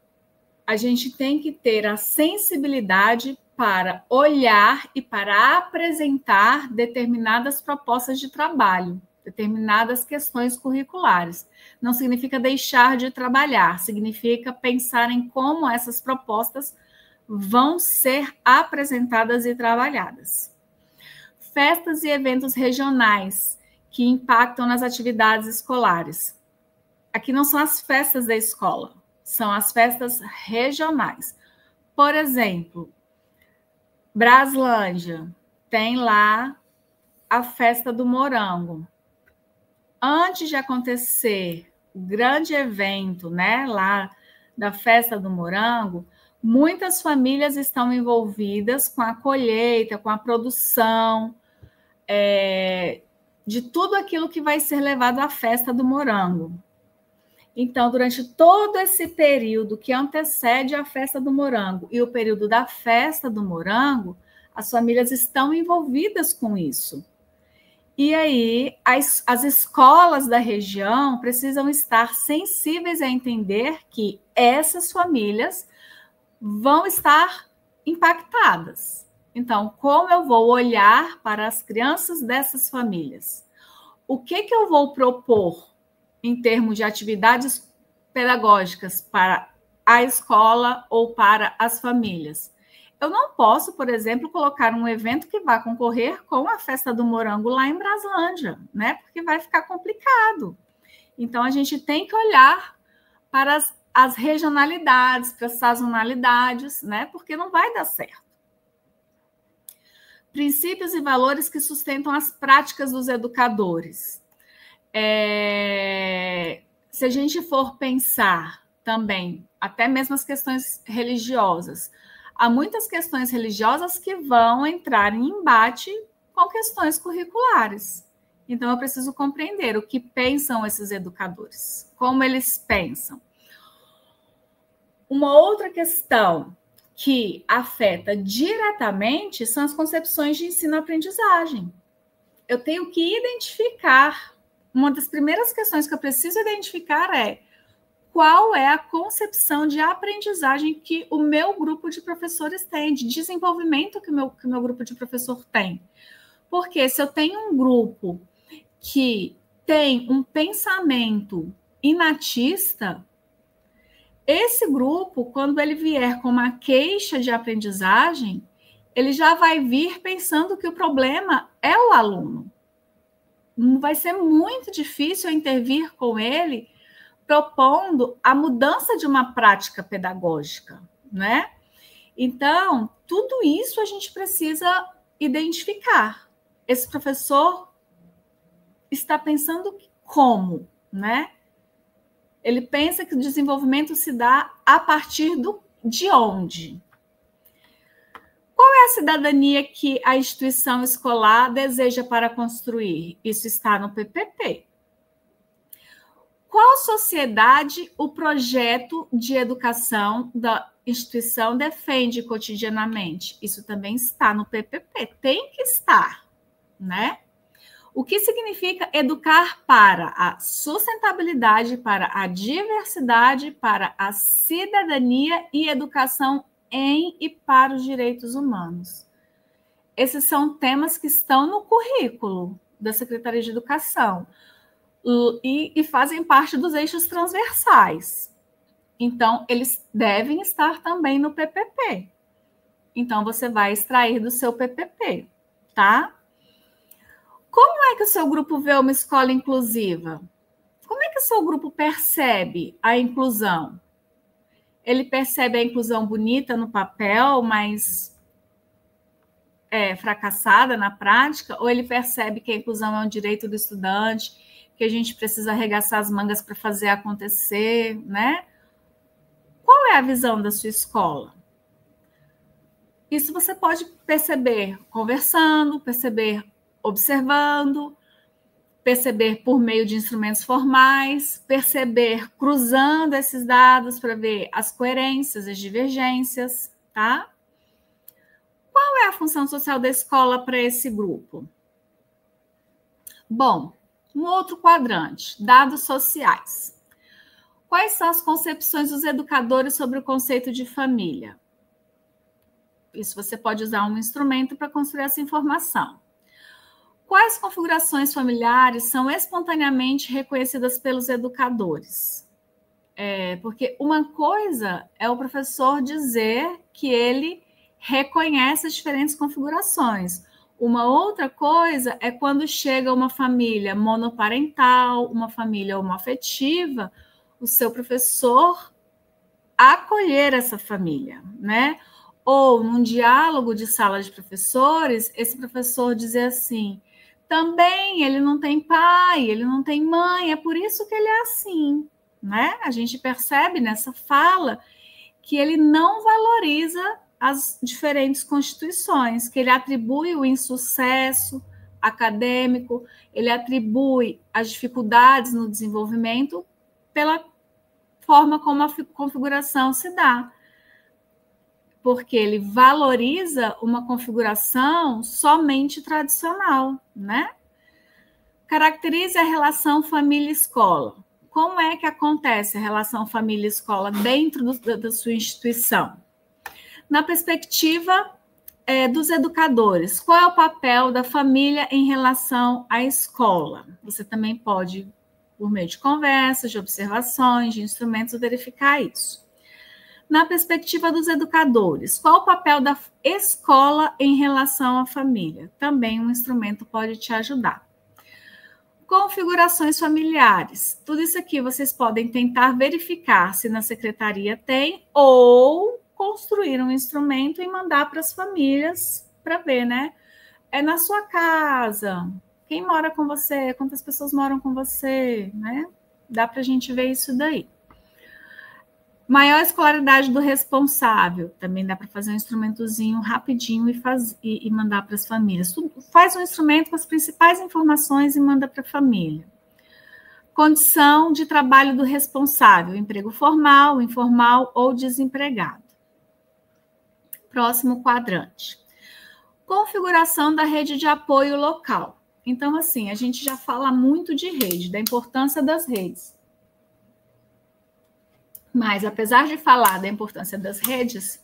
a gente tem que ter a sensibilidade para olhar e para apresentar determinadas propostas de trabalho, determinadas questões curriculares. Não significa deixar de trabalhar, significa pensar em como essas propostas vão ser apresentadas e trabalhadas. Festas e eventos regionais que impactam nas atividades escolares. Aqui não são as festas da escola, são as festas regionais. Por exemplo, Braslândia tem lá a festa do morango. Antes de acontecer o grande evento, né, lá da festa do morango, muitas famílias estão envolvidas com a colheita, com a produção, de tudo aquilo que vai ser levado à festa do morango. Então, durante todo esse período que antecede a festa do morango e o período da festa do morango, as famílias estão envolvidas com isso. E aí, as escolas da região precisam estar sensíveis a entender que essas famílias vão estar impactadas. Então, como eu vou olhar para as crianças dessas famílias? O que eu vou propor em termos de atividades pedagógicas para a escola ou para as famílias? Eu não posso, por exemplo, colocar um evento que vá concorrer com a festa do morango lá em Braslândia, né? Porque vai ficar complicado. Então, a gente tem que olhar para as regionalidades, para as sazonalidades, né? Porque não vai dar certo. Princípios e valores que sustentam as práticas dos educadores. Se a gente for pensar também, até mesmo as questões religiosas, há muitas questões religiosas que vão entrar em embate com questões curriculares. Então, eu preciso compreender o que pensam esses educadores, como eles pensam. Uma outra questão que afeta diretamente são as concepções de ensino-aprendizagem. Eu tenho que identificar, uma das primeiras questões que eu preciso identificar é qual é a concepção de aprendizagem que o meu grupo de professores tem, de desenvolvimento que o meu grupo de professor tem. Porque se eu tenho um grupo que tem um pensamento inatista, esse grupo, quando ele vier com uma queixa de aprendizagem, ele já vai vir pensando que o problema é o aluno. Vai ser muito difícil eu intervir com ele propondo a mudança de uma prática pedagógica, né? Então, tudo isso a gente precisa identificar. Esse professor está pensando como, né? Ele pensa que o desenvolvimento se dá a partir de onde? Qual é a cidadania que a instituição escolar deseja para construir? Isso está no PPP. Qual sociedade o projeto de educação da instituição defende cotidianamente? Isso também está no PPP. Tem que estar, né? O que significa educar para a sustentabilidade, para a diversidade, para a cidadania e educação em e para os direitos humanos? Esses são temas que estão no currículo da Secretaria de Educação e fazem parte dos eixos transversais. Então, eles devem estar também no PPP. Então, você vai extrair do seu PPP, tá? Como é que o seu grupo vê uma escola inclusiva? Como é que o seu grupo percebe a inclusão? Ele percebe a inclusão bonita no papel, mas fracassada na prática? Ou ele percebe que a inclusão é um direito do estudante, que a gente precisa arregaçar as mangas para fazer acontecer, né? Qual é a visão da sua escola? Isso você pode perceber conversando, perceber observando, perceber por meio de instrumentos formais, perceber cruzando esses dados para ver as coerências, as divergências, tá? Qual é a função social da escola para esse grupo? Bom, um outro quadrante, dados sociais. Quais são as concepções dos educadores sobre o conceito de família? Isso você pode usar um instrumento para construir essa informação. Quais configurações familiares são espontaneamente reconhecidas pelos educadores? Porque uma coisa é o professor dizer que ele reconhece as diferentes configurações. Uma outra coisa é quando chega uma família monoparental, uma família homoafetiva, o seu professor acolher essa família, né? Ou num diálogo de sala de professores, esse professor dizer assim: também ele não tem pai, ele não tem mãe, é por isso que ele é assim, né? A gente percebe nessa fala que ele não valoriza as diferentes constituições, que ele atribui o insucesso acadêmico, ele atribui as dificuldades no desenvolvimento pela forma como a configuração se dá. Porque ele valoriza uma configuração somente tradicional, né? Caracteriza a relação família-escola. Como é que acontece a relação família-escola dentro da sua instituição? Na perspectiva dos educadores, qual é o papel da família em relação à escola? Você também pode, por meio de conversas, de observações, de instrumentos, verificar isso. Na perspectiva dos educadores, qual o papel da escola em relação à família? Também um instrumento pode te ajudar. Configurações familiares. Tudo isso aqui vocês podem tentar verificar se na secretaria tem ou construir um instrumento e mandar para as famílias para ver, né? É na sua casa, quem mora com você, quantas pessoas moram com você, né? Dá para a gente ver isso daí. Maior escolaridade do responsável. Também dá para fazer um instrumentozinho rapidinho e mandar para as famílias. Faz um instrumento com as principais informações e manda para a família. Condição de trabalho do responsável, emprego formal, informal ou desempregado. Próximo quadrante. Configuração da rede de apoio local. Então, assim, a gente já fala muito de rede, da importância das redes. Mas, apesar de falar da importância das redes,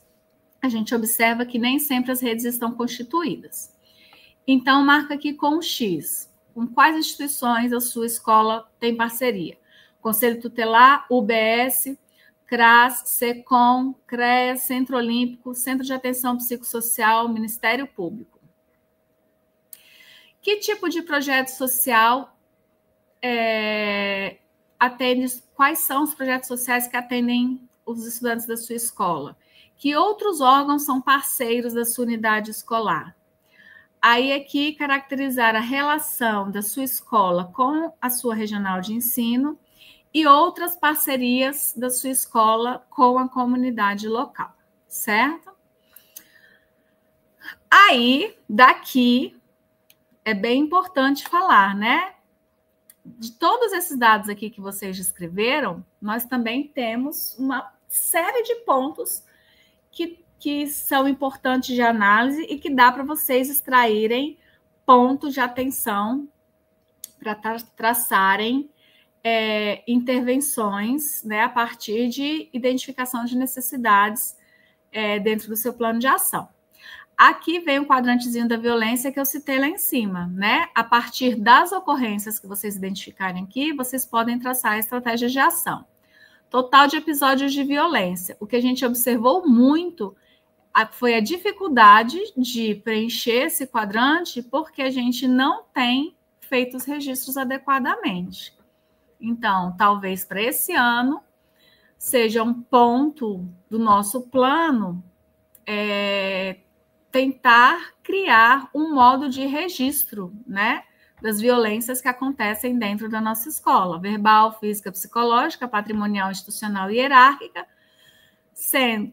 a gente observa que nem sempre as redes estão constituídas. Então, marca aqui com um X. Com quais instituições a sua escola tem parceria? Conselho Tutelar, UBS, CRAS, SECOM, CREA, Centro Olímpico, Centro de Atenção Psicossocial, Ministério Público. Que tipo de projeto social atende? Quais são os projetos sociais que atendem os estudantes da sua escola? Que outros órgãos são parceiros da sua unidade escolar? Aí aqui caracterizar a relação da sua escola com a sua regional de ensino e outras parcerias da sua escola com a comunidade local, certo? Aí, daqui, é bem importante falar, né? De todos esses dados aqui que vocês descreveram, nós também temos uma série de pontos que são importantes de análise e que dá para vocês extraírem pontos de atenção para traçarem intervenções, né, a partir de identificação de necessidades dentro do seu plano de ação. Aqui vem o quadrantezinho da violência que eu citei lá em cima, né? A partir das ocorrências que vocês identificarem aqui, vocês podem traçar estratégias de ação. Total de episódios de violência. O que a gente observou muito foi a dificuldade de preencher esse quadrante porque a gente não tem feito os registros adequadamente. Então, talvez para esse ano seja um ponto do nosso plano tentar criar um modo de registro, né, das violências que acontecem dentro da nossa escola, verbal, física, psicológica, patrimonial, institucional e hierárquica,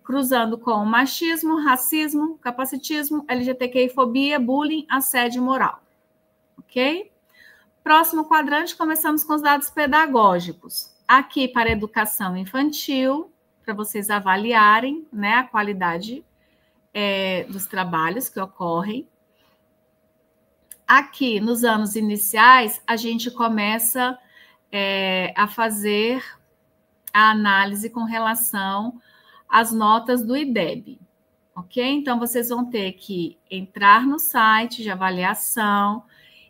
cruzando com machismo, racismo, capacitismo, LGBTQI-fobia, bullying, assédio moral. Ok? Próximo quadrante, começamos com os dados pedagógicos. Aqui para a educação infantil, para vocês avaliarem, né, a qualidade dos trabalhos que ocorrem. Aqui, nos anos iniciais, a gente começa a fazer a análise com relação às notas do IDEB, ok? Então, vocês vão ter que entrar no site de avaliação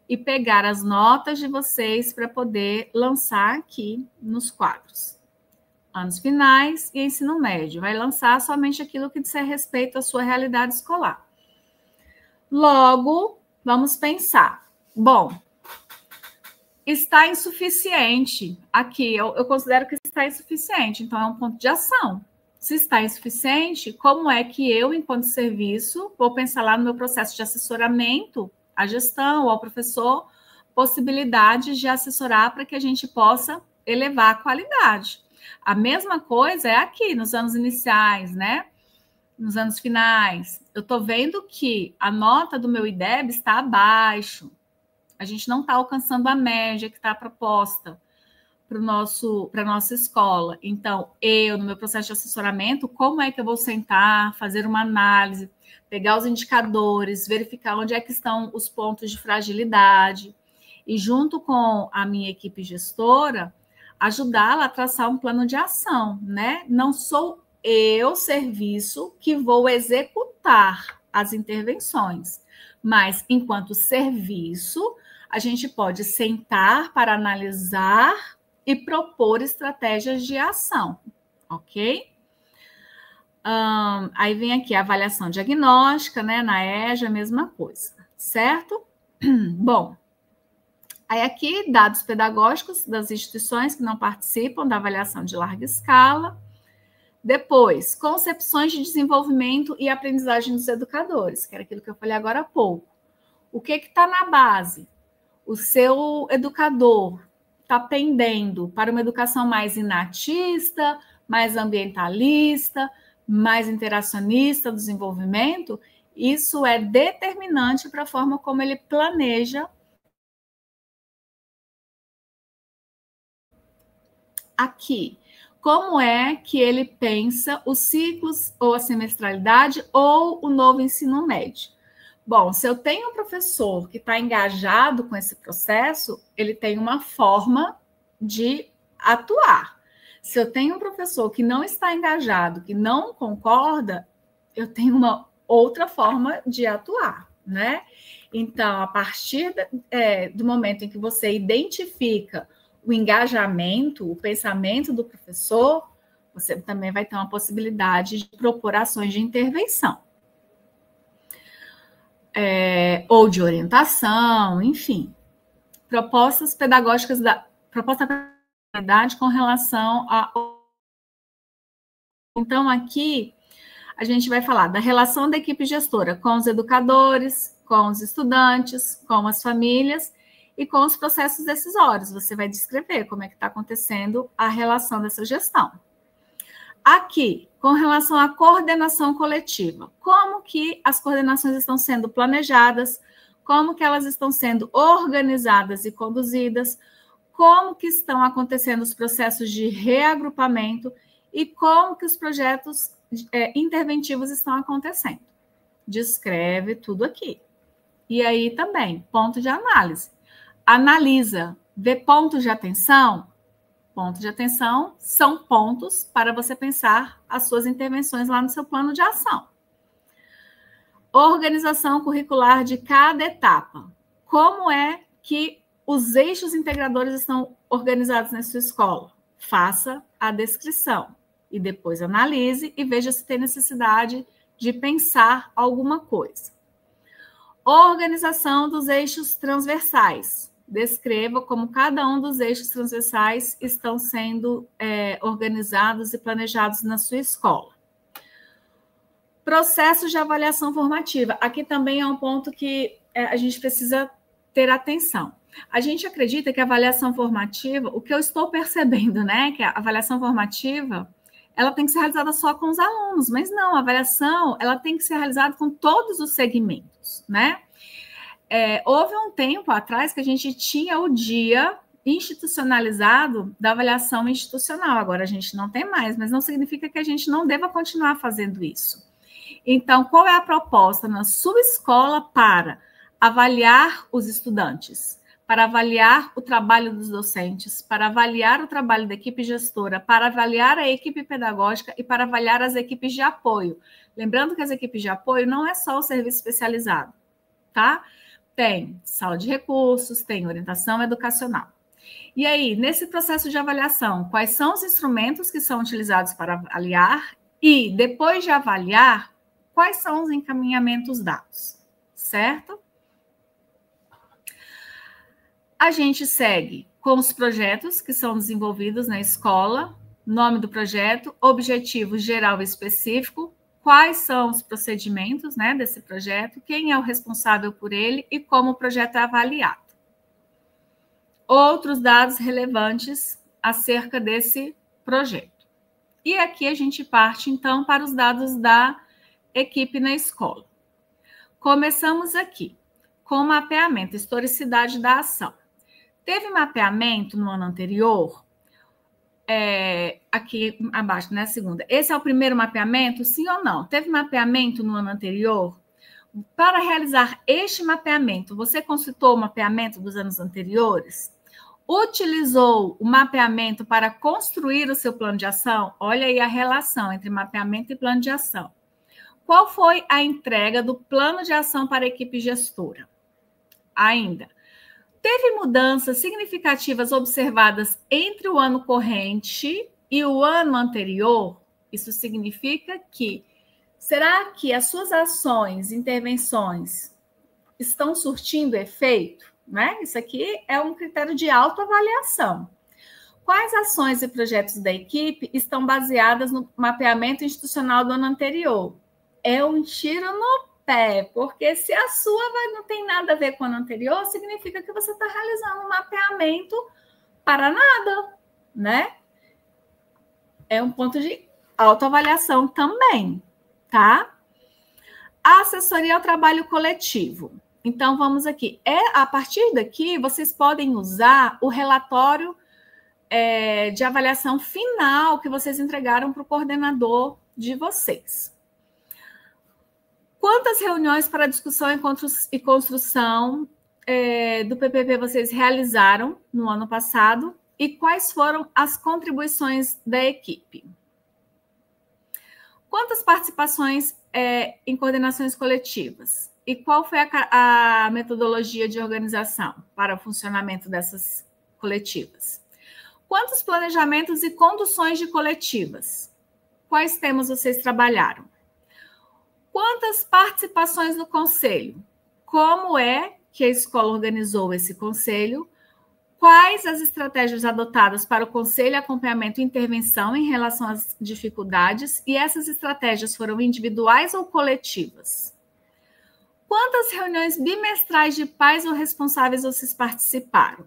e pegar as notas de vocês para poder lançar aqui nos quadros. Anos finais e ensino médio. Vai lançar somente aquilo que diz respeito à sua realidade escolar. Logo, vamos pensar. Bom, está insuficiente. Aqui, eu considero que está insuficiente. Então, é um ponto de ação. Se está insuficiente, como é que eu, enquanto serviço, vou pensar lá no meu processo de assessoramento à gestão ou ao professor, possibilidades de assessorar para que a gente possa elevar a qualidade. A mesma coisa é aqui, nos anos iniciais, né? Nos anos finais. Eu estou vendo que a nota do meu IDEB está abaixo. A gente não está alcançando a média que está proposta para a nossa escola. Então, eu, no meu processo de assessoramento, como é que eu vou sentar, fazer uma análise, pegar os indicadores, verificar onde é que estão os pontos de fragilidade e, junto com a minha equipe gestora, ajudá-la a traçar um plano de ação, né? Não sou eu, serviço, que vou executar as intervenções, mas, enquanto serviço, a gente pode sentar para analisar e propor estratégias de ação, ok? Aí vem aqui a avaliação diagnóstica, né? Na EJA, a mesma coisa, certo? Bom, aí aqui, dados pedagógicos das instituições que não participam da avaliação de larga escala. Depois, concepções de desenvolvimento e aprendizagem dos educadores, que era aquilo que eu falei agora há pouco. O que está na base? O seu educador está pendendo para uma educação mais inatista, mais ambientalista, mais interacionista do desenvolvimento? Isso é determinante para a forma como ele planeja aqui. Como é que ele pensa os ciclos ou a semestralidade ou o novo ensino médio? Bom, se eu tenho um professor que está engajado com esse processo, ele tem uma forma de atuar. Se eu tenho um professor que não está engajado, que não concorda, eu tenho uma outra forma de atuar, né? Então, a partir do momento em que você identifica o engajamento, o pensamento do professor, você também vai ter uma possibilidade de propor ações de intervenção. Ou de orientação, enfim. Propostas pedagógicas proposta pedagógica com relação a... Então, aqui, a gente vai falar da relação da equipe gestora com os educadores, com os estudantes, com as famílias e com os processos decisórios. Você vai descrever como é que está acontecendo a relação dessa gestão. Aqui, com relação à coordenação coletiva, como que as coordenações estão sendo planejadas, como que elas estão sendo organizadas e conduzidas, como que estão acontecendo os processos de reagrupamento e como que os projetos interventivos estão acontecendo. Descreve tudo aqui. E aí também, ponto de análise. Analisa, vê pontos de atenção. Pontos de atenção são pontos para você pensar as suas intervenções lá no seu plano de ação. Organização curricular de cada etapa. Como é que os eixos integradores estão organizados na sua escola? Faça a descrição e depois analise e veja se tem necessidade de pensar alguma coisa. Organização dos eixos transversais. Descreva como cada um dos eixos transversais estão sendo organizados e planejados na sua escola. Processos de avaliação formativa. Aqui também é um ponto que a gente precisa ter atenção. A gente acredita que a avaliação formativa, o que eu estou percebendo, né, que a avaliação formativa, ela tem que ser realizada só com os alunos, mas não, a avaliação, ela tem que ser realizada com todos os segmentos, né? Houve um tempo atrás que a gente tinha o dia institucionalizado da avaliação institucional, agora a gente não tem mais, mas não significa que a gente não deva continuar fazendo isso. Então, qual é a proposta na sua escola para avaliar os estudantes, para avaliar o trabalho dos docentes, para avaliar o trabalho da equipe gestora, para avaliar a equipe pedagógica e para avaliar as equipes de apoio? Lembrando que as equipes de apoio não é só o serviço especializado, tá? Tem sala de recursos, tem orientação educacional. E aí, nesse processo de avaliação, quais são os instrumentos que são utilizados para avaliar e, depois de avaliar, quais são os encaminhamentos dados, certo? A gente segue com os projetos que são desenvolvidos na escola, nome do projeto, objetivo geral e específico, quais são os procedimentos, né, desse projeto, quem é o responsável por ele e como o projeto é avaliado. Outros dados relevantes acerca desse projeto. E aqui a gente parte, então, para os dados da equipe na escola. Começamos aqui com mapeamento, historicidade da ação. Teve mapeamento no ano anterior? Aqui abaixo, né? Segunda. Esse é o primeiro mapeamento? Sim ou não? Teve mapeamento no ano anterior? Para realizar este mapeamento, você consultou o mapeamento dos anos anteriores? Utilizou o mapeamento para construir o seu plano de ação? Olha aí a relação entre mapeamento e plano de ação. Qual foi a entrega do plano de ação para a equipe gestora? Ainda. Teve mudanças significativas observadas entre o ano corrente e o ano anterior? Isso significa que, será que as suas ações, intervenções estão surtindo efeito? Né? Isso aqui é um critério de autoavaliação. Quais ações e projetos da equipe estão baseadas no mapeamento institucional do ano anterior? É um tiro no pé, porque se a sua não tem nada a ver com o ano anterior, significa que você está realizando um mapeamento para nada, né? É um ponto de autoavaliação também, tá? A assessoria ao trabalho coletivo. Então, vamos aqui. A partir daqui, vocês podem usar o relatório de avaliação final que vocês entregaram para o coordenador de vocês. Quantas reuniões para discussão e construção do PPP vocês realizaram no ano passado e quais foram as contribuições da equipe? Quantas participações em coordenações coletivas? E qual foi a metodologia de organização para o funcionamento dessas coletivas? Quantos planejamentos e conduções de coletivas? Quais temas vocês trabalharam? Quantas participações no conselho? Como é que a escola organizou esse conselho? Quais as estratégias adotadas para o conselho, acompanhamento e intervenção em relação às dificuldades? E essas estratégias foram individuais ou coletivas? Quantas reuniões bimestrais de pais ou responsáveis vocês participaram?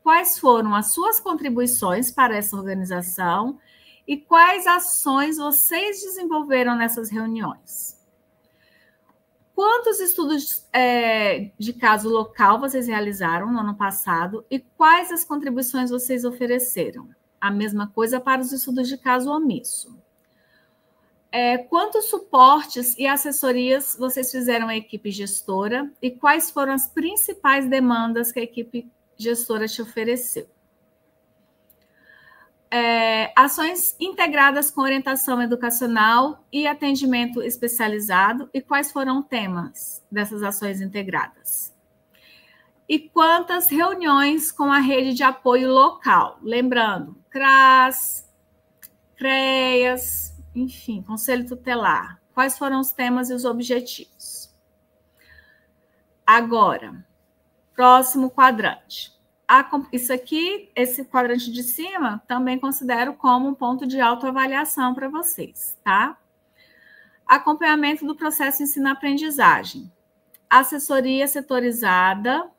Quais foram as suas contribuições para essa organização? E quais ações vocês desenvolveram nessas reuniões? Quantos estudos de caso local vocês realizaram no ano passado e quais as contribuições vocês ofereceram? A mesma coisa para os estudos de caso omisso. Quantos suportes e assessorias vocês fizeram à equipe gestora e quais foram as principais demandas que a equipe gestora te ofereceu? Ações integradas com orientação educacional e atendimento especializado e quais foram os temas dessas ações integradas? E quantas reuniões com a rede de apoio local? Lembrando, CRAS, CREAS, enfim, Conselho Tutelar. Quais foram os temas e os objetivos? Agora, próximo quadrante. Isso aqui, esse quadrante de cima, também considero como um ponto de autoavaliação para vocês, tá? Acompanhamento do processo ensino-aprendizagem. Assessoria setorizada,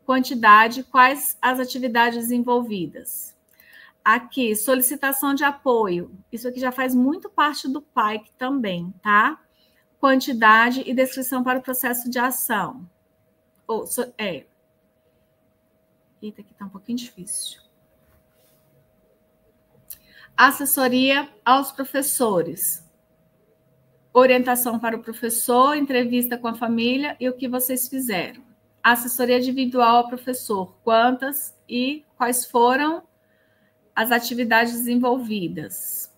quantidade, quais as atividades envolvidas. Aqui, solicitação de apoio. Isso aqui já faz muito parte do PAIC também, tá? Quantidade e descrição para o processo de ação. Eita, aqui está um pouquinho difícil. Assessoria aos professores. Orientação para o professor, entrevista com a família e o que vocês fizeram. Assessoria individual ao professor. Quantas e quais foram as atividades desenvolvidas?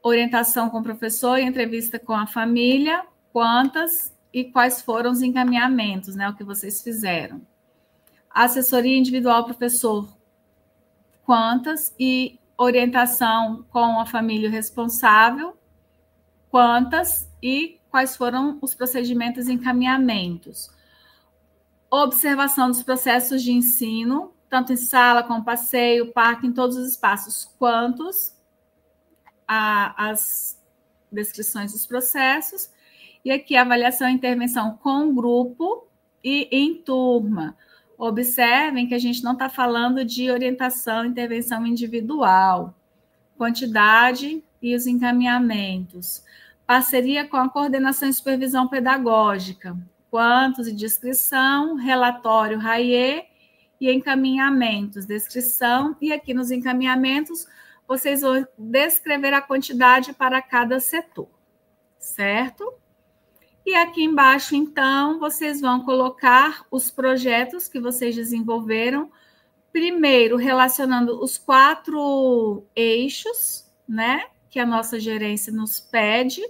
Orientação com o professor e entrevista com a família. Quantas e quais foram os encaminhamentos, né? O que vocês fizeram. Assessoria individual ao professor, quantas? E orientação com a família responsável, quantas? E quais foram os procedimentos e encaminhamentos? Observação dos processos de ensino, tanto em sala como passeio, parque, em todos os espaços, quantos? As descrições dos processos. E aqui, avaliação e intervenção com grupo e em turma. Observem que a gente não está falando de orientação, intervenção individual, quantidade e os encaminhamentos. Parceria com a coordenação e supervisão pedagógica, quantos e descrição, relatório RAIE e encaminhamentos, descrição. E aqui nos encaminhamentos, vocês vão descrever a quantidade para cada setor, certo? E aqui embaixo, então, vocês vão colocar os projetos que vocês desenvolveram, primeiro relacionando os 4 eixos, né, que a nossa gerência nos pede,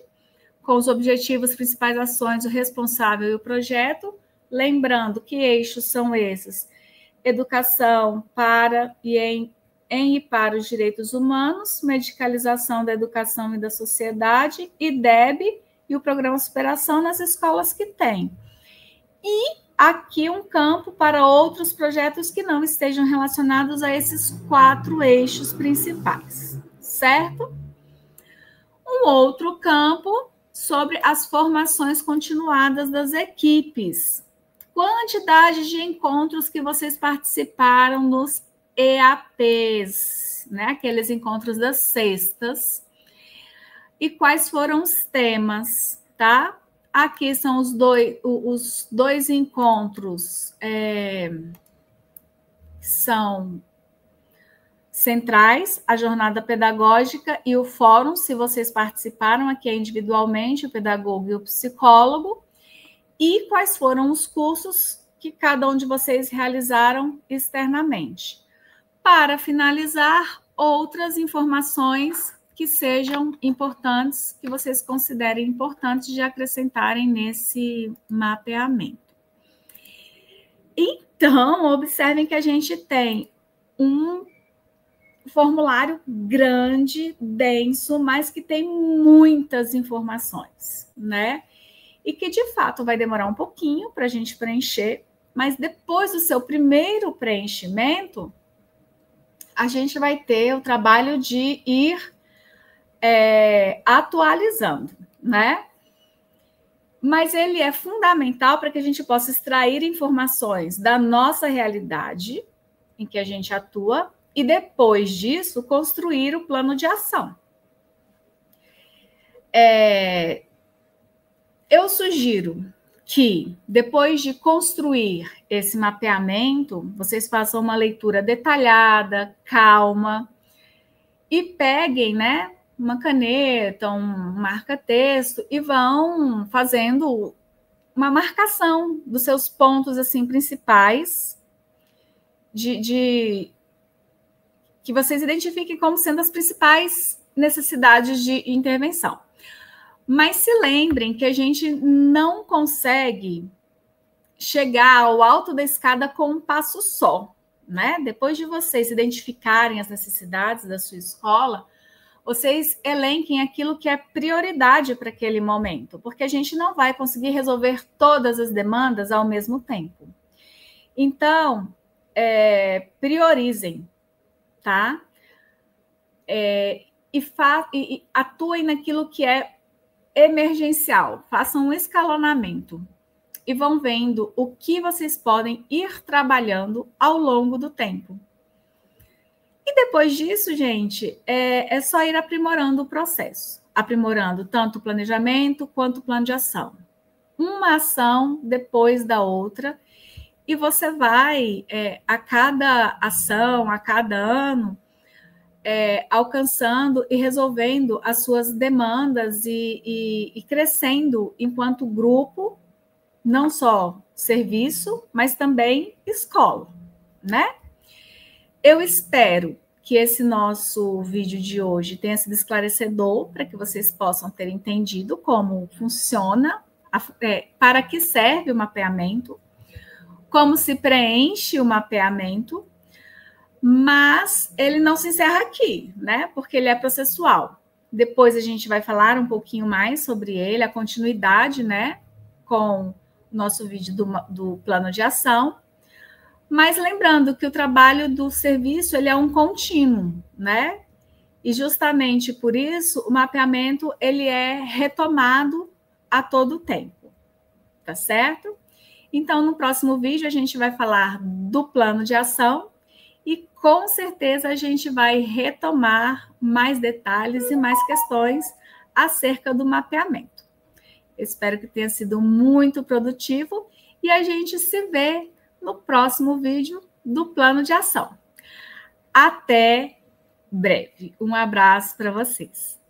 com os objetivos, principais ações, o responsável e o projeto, lembrando que eixos são esses: educação para e em e para os direitos humanos, medicalização da educação e da sociedade, e DEB, e o programa Superação nas escolas que tem. E aqui um campo para outros projetos que não estejam relacionados a esses 4 eixos principais, certo? Um outro campo sobre as formações continuadas das equipes. Quantidade de encontros que vocês participaram nos EAPs, né? Aqueles encontros das sextas. E quais foram os temas, tá? Aqui são os dois encontros, são centrais, a jornada pedagógica e o fórum, se vocês participaram aqui individualmente, o pedagogo e o psicólogo, e quais foram os cursos que cada um de vocês realizaram externamente. Para finalizar, outras informações que sejam importantes, que vocês considerem importantes de acrescentarem nesse mapeamento. Então, observem que a gente tem um formulário grande, denso, mas que tem muitas informações, né? E que, de fato, vai demorar um pouquinho para a gente preencher, mas depois do seu primeiro preenchimento, a gente vai ter o trabalho de ir atualizando, né? Mas ele é fundamental para que a gente possa extrair informações da nossa realidade em que a gente atua e, depois disso, construir o plano de ação. Eu sugiro que, depois de construir esse mapeamento, vocês façam uma leitura detalhada, calma, e peguem, né, uma caneta, um marca-texto e vão fazendo uma marcação dos seus pontos assim principais que vocês identifiquem como sendo as principais necessidades de intervenção. Mas se lembrem que a gente não consegue chegar ao alto da escada com um passo só, né? Depois de vocês identificarem as necessidades da sua escola, vocês elenquem aquilo que é prioridade para aquele momento, porque a gente não vai conseguir resolver todas as demandas ao mesmo tempo. Então, priorizem, tá? E atuem naquilo que é emergencial, façam um escalonamento e vão vendo o que vocês podem ir trabalhando ao longo do tempo. E depois disso, gente, é só ir aprimorando o processo, aprimorando tanto o planejamento quanto o plano de ação. Uma ação depois da outra, e você vai, a cada ação, a cada ano, alcançando e resolvendo as suas demandas e crescendo enquanto grupo, não só serviço, mas também escola, né? Eu espero que esse nosso vídeo de hoje tenha sido esclarecedor para que vocês possam ter entendido como funciona, para que serve o mapeamento, como se preenche o mapeamento, mas ele não se encerra aqui, né? Porque ele é processual. Depois a gente vai falar um pouquinho mais sobre ele, a continuidade, né? Com o nosso vídeo do plano de ação. Mas lembrando que o trabalho do serviço ele é um contínuo, né? E justamente por isso o mapeamento ele é retomado a todo tempo, tá certo? Então, no próximo vídeo a gente vai falar do plano de ação e com certeza a gente vai retomar mais detalhes e mais questões acerca do mapeamento. Eu espero que tenha sido muito produtivo e a gente se vê no próximo vídeo do plano de ação. Até breve. Um abraço para vocês.